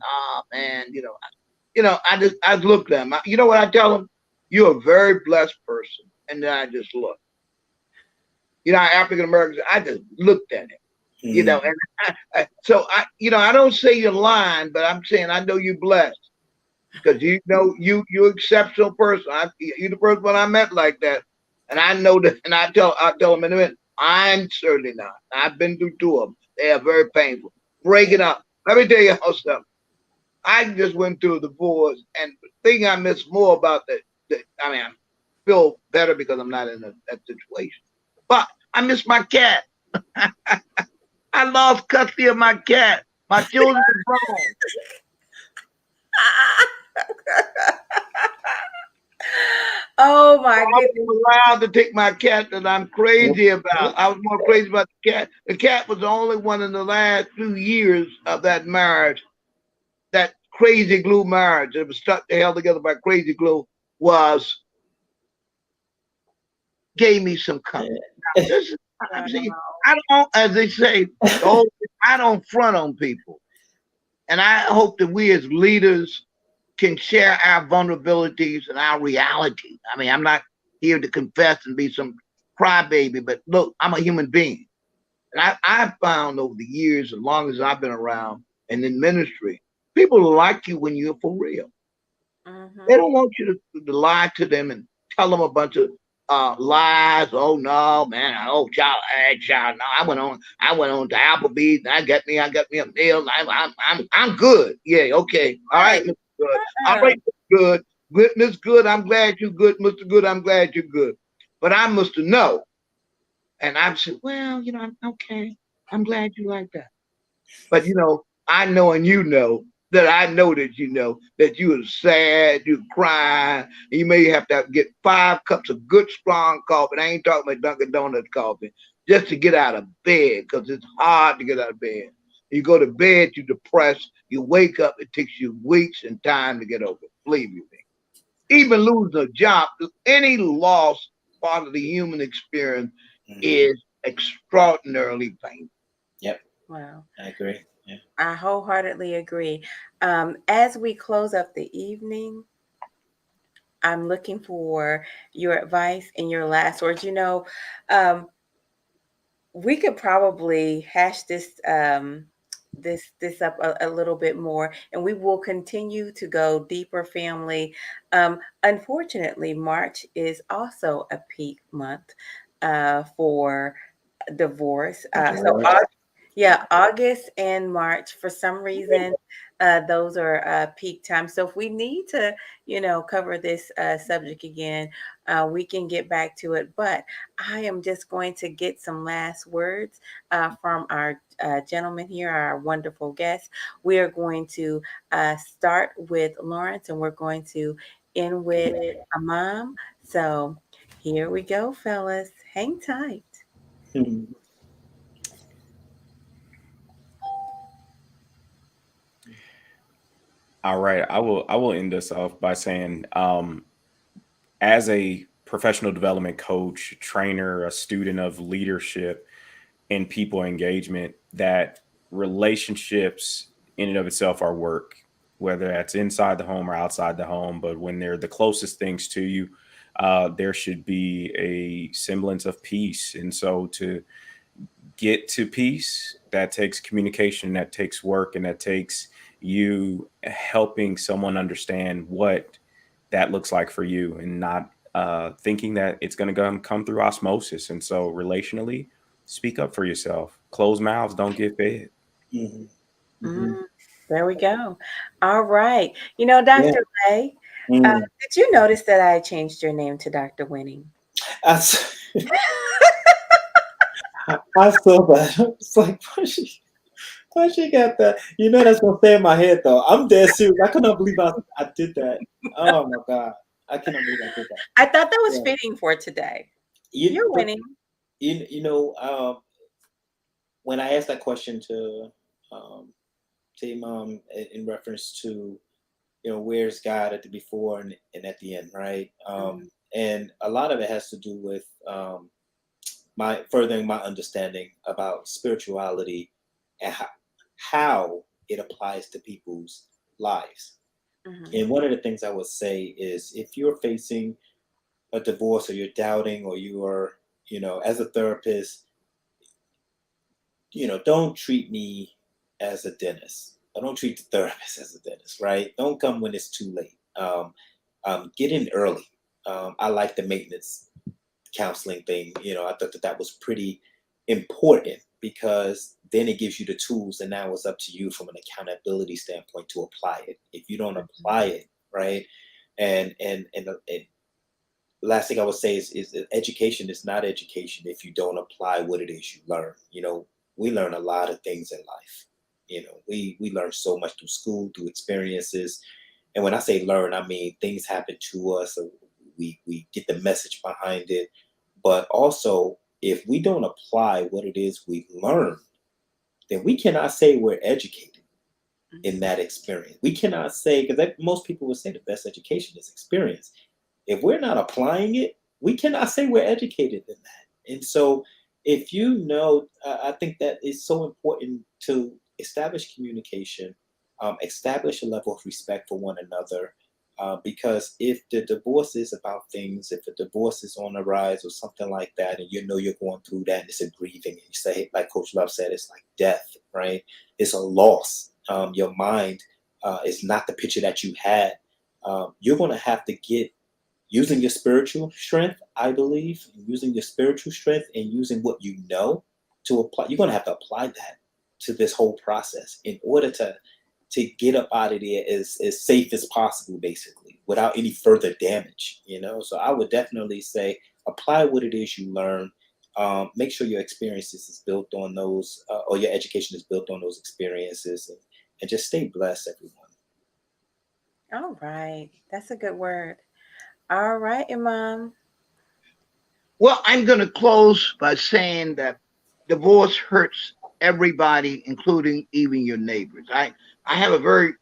man, I look at them. You know what I tell them? You're a very blessed person. And then I just look. African Americans, I just looked at him. Mm. And I don't say you're lying, but I'm saying I know you're blessed because you're exceptional person. You're the first one I met like that, and I know that. And I tell them in a minute, I'm certainly not. I've been through two of them. They are very painful. Breaking up. Let me tell you how something. I just went through a divorce, and the thing I miss more about I mean, I feel better because I'm not in that situation, but I miss my cat. I lost custody of my cat. My children are grown. Oh my I goodness. was allowed to take my cat that I'm crazy about. I was more crazy about the cat. The cat was the only one in the last few years of that marriage, that crazy glue marriage that was stuck the hell together by crazy glue, was gave me some comfort. Now, this is, I'm saying, I don't, as they say, I don't front on people. And I hope that we as leaders can share our vulnerabilities and our reality. I mean, I'm not here to confess and be some crybaby, but look, I'm a human being. And I've found over the years, as long as I've been around and in ministry, people like you when you're for real. They don't want you to lie to them and tell them a bunch of lies. Oh no, man! Oh child, child. No, I went on to Applebee's. And I got me a meal. I'm good. Yeah, okay, all right, Mr. Good. All right, Mr. Good. Good, Miss Good. I'm glad you're good, Mr. Good. I'm glad you're good. But I must know. And I said, well, I'm okay. I'm glad you like that. But I know, and that I know that that you are sad, you're crying, and you may have to get 5 cups of good strong coffee. I ain't talking about Dunkin' Donuts coffee, just to get out of bed, because it's hard to get out of bed. You go to bed, you're depressed. You wake up, it takes you weeks and time to get over it. Believe me. Even losing a job, any loss part of the human experience is extraordinarily painful. Yep. Wow. I agree. Yeah. I wholeheartedly agree. As we close up the evening, I'm looking for your advice and your last words. We could probably hash this this up a little bit more, and we will continue to go deeper, family. Unfortunately, March is also a peak month for divorce. August and March, for some reason, those are peak times. So if we need to, cover this subject again, we can get back to it. But I am just going to get some last words from our gentleman here, our wonderful guest. We are going to start with Lawrence, and we're going to end with Imam. So here we go, fellas. Hang tight. All right, I will end this off by saying, as a professional development coach, trainer, a student of leadership and people engagement, that relationships in and of itself are work, whether that's inside the home or outside the home. But when they're the closest things to you, there should be a semblance of peace. And so to get to peace, that takes communication, that takes work, and that takes you helping someone understand what that looks like for you, and not thinking that it's going to come through osmosis. And so relationally, speak up for yourself. Closed mouths don't get fed. There we go. All right. Dr. Ray, did you notice that I changed your name to Dr. Winning? I saw that. It's like, why she got that? That's gonna stay in my head though. I'm dead serious. I cannot believe I did that. Oh my God. I cannot believe I did that. I thought that was fitting for today. You're winning. When I asked that question to Imam in reference to, where's God at the before and at the end, right? And a lot of it has to do with my furthering my understanding about spirituality and how it applies to people's lives. And one of the things I would say is, if you're facing a divorce, or you're doubting, or you are, as a therapist, don't treat me as a dentist. I don't treat the therapist as a dentist, right? Don't come when it's too late. Get in early. I like the maintenance counseling thing. I thought that was pretty important, because then it gives you the tools, and now it's up to you from an accountability standpoint to apply it. If you don't apply it, right? And last thing I would say is education is not education if you don't apply what it is you learn. We learn a lot of things in life. We learn so much through school, through experiences. And when I say learn, I mean things happen to us, or we get the message behind it. But also, if we don't apply what it is we learn, then we cannot say we're educated in that experience. We cannot say, because most people would say the best education is experience. If we're not applying it, we cannot say we're educated in that. And so if I think that is so important to establish communication, establish a level of respect for one another, Because if the divorce is about things, if a divorce is on the rise or something like that, and you know you're going through that, and it's a grieving, and you say, like Coach Love said, it's like death, right? It's a loss. Your mind is not the picture that you had. You're going to have to get using your spiritual strength, I believe, using your spiritual strength and using what you know to apply. You're going to have to apply that to this whole process in order to get up out of there as safe as possible, basically, without any further damage, you know? So I would definitely say apply what it is you learn. Make sure your experiences is built on those, or your education is built on those experiences, and just stay blessed, everyone. All right. That's a good word. All right, Imam. Well, I'm going to close by saying that divorce hurts everybody, including even your neighbors. I have a very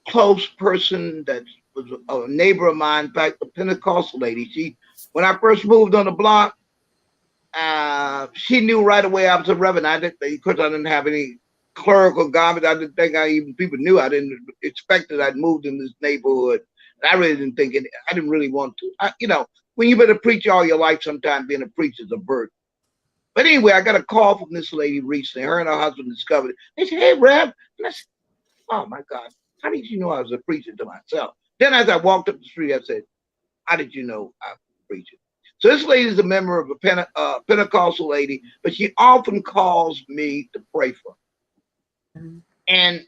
close person that was a neighbor of mine, in fact, a Pentecostal lady. When I first moved on the block, she knew right away I was a reverend. Because I didn't have any clerical garment. I didn't think people knew. I didn't expect that I'd moved in this neighborhood. I really didn't think it. I didn't really want to. When you've been a preacher all your life, sometimes being a preacher is a burden. But anyway, I got a call from this lady recently. Her and her husband discovered it. They said, "Hey, Rev." And I said, "Oh, my God. How did you know I was a preacher?" To myself. Then as I walked up the street, I said, "How did you know I was a preacher?" So this lady is a member of a Pentecostal lady, but she often calls me to pray for her. Mm-hmm. And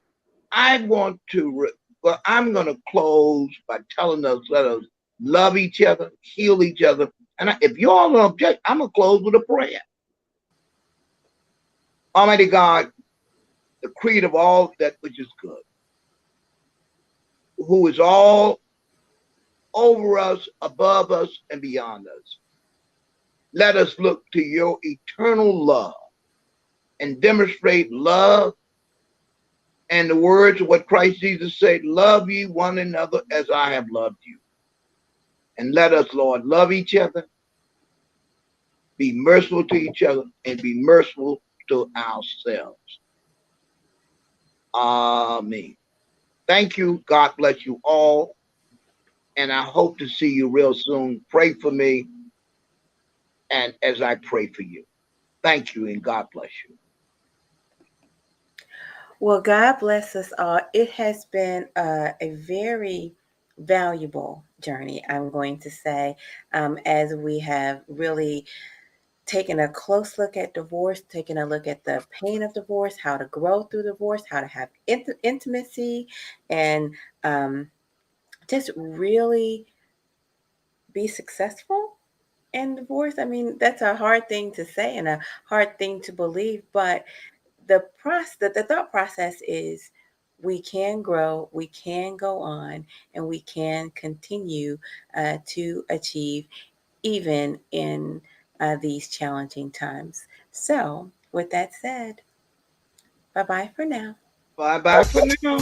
I'm going to close by telling us, let us love each other, heal each other. And if you all don't object, I'm going to close with a prayer. Almighty God, the creator of all that which is good, who is all over us, above us, and beyond us. Let us look to your eternal love and demonstrate love and the words of what Christ Jesus said, love ye one another as I have loved you. And let us, Lord, love each other, be merciful to each other, and be merciful to ourselves. Amen. Thank you. God bless you all. And I hope to see you real soon. Pray for me. And as I pray for you. Thank you, and God bless you. Well, God bless us all. It has been a very valuable journey, I'm going to say, as we have really taken a close look at divorce, taking a look at the pain of divorce, how to grow through divorce, how to have intimacy, and just really be successful in divorce. I mean, that's a hard thing to say and a hard thing to believe, but the thought process is we can grow, we can go on, and we can continue to achieve even in these challenging times. So with that said, bye-bye for now. Bye-bye for now.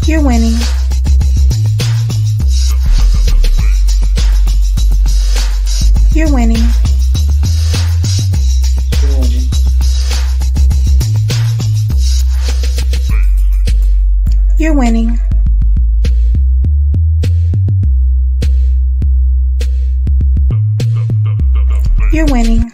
You're winning. You're winning. You're winning. You're winning.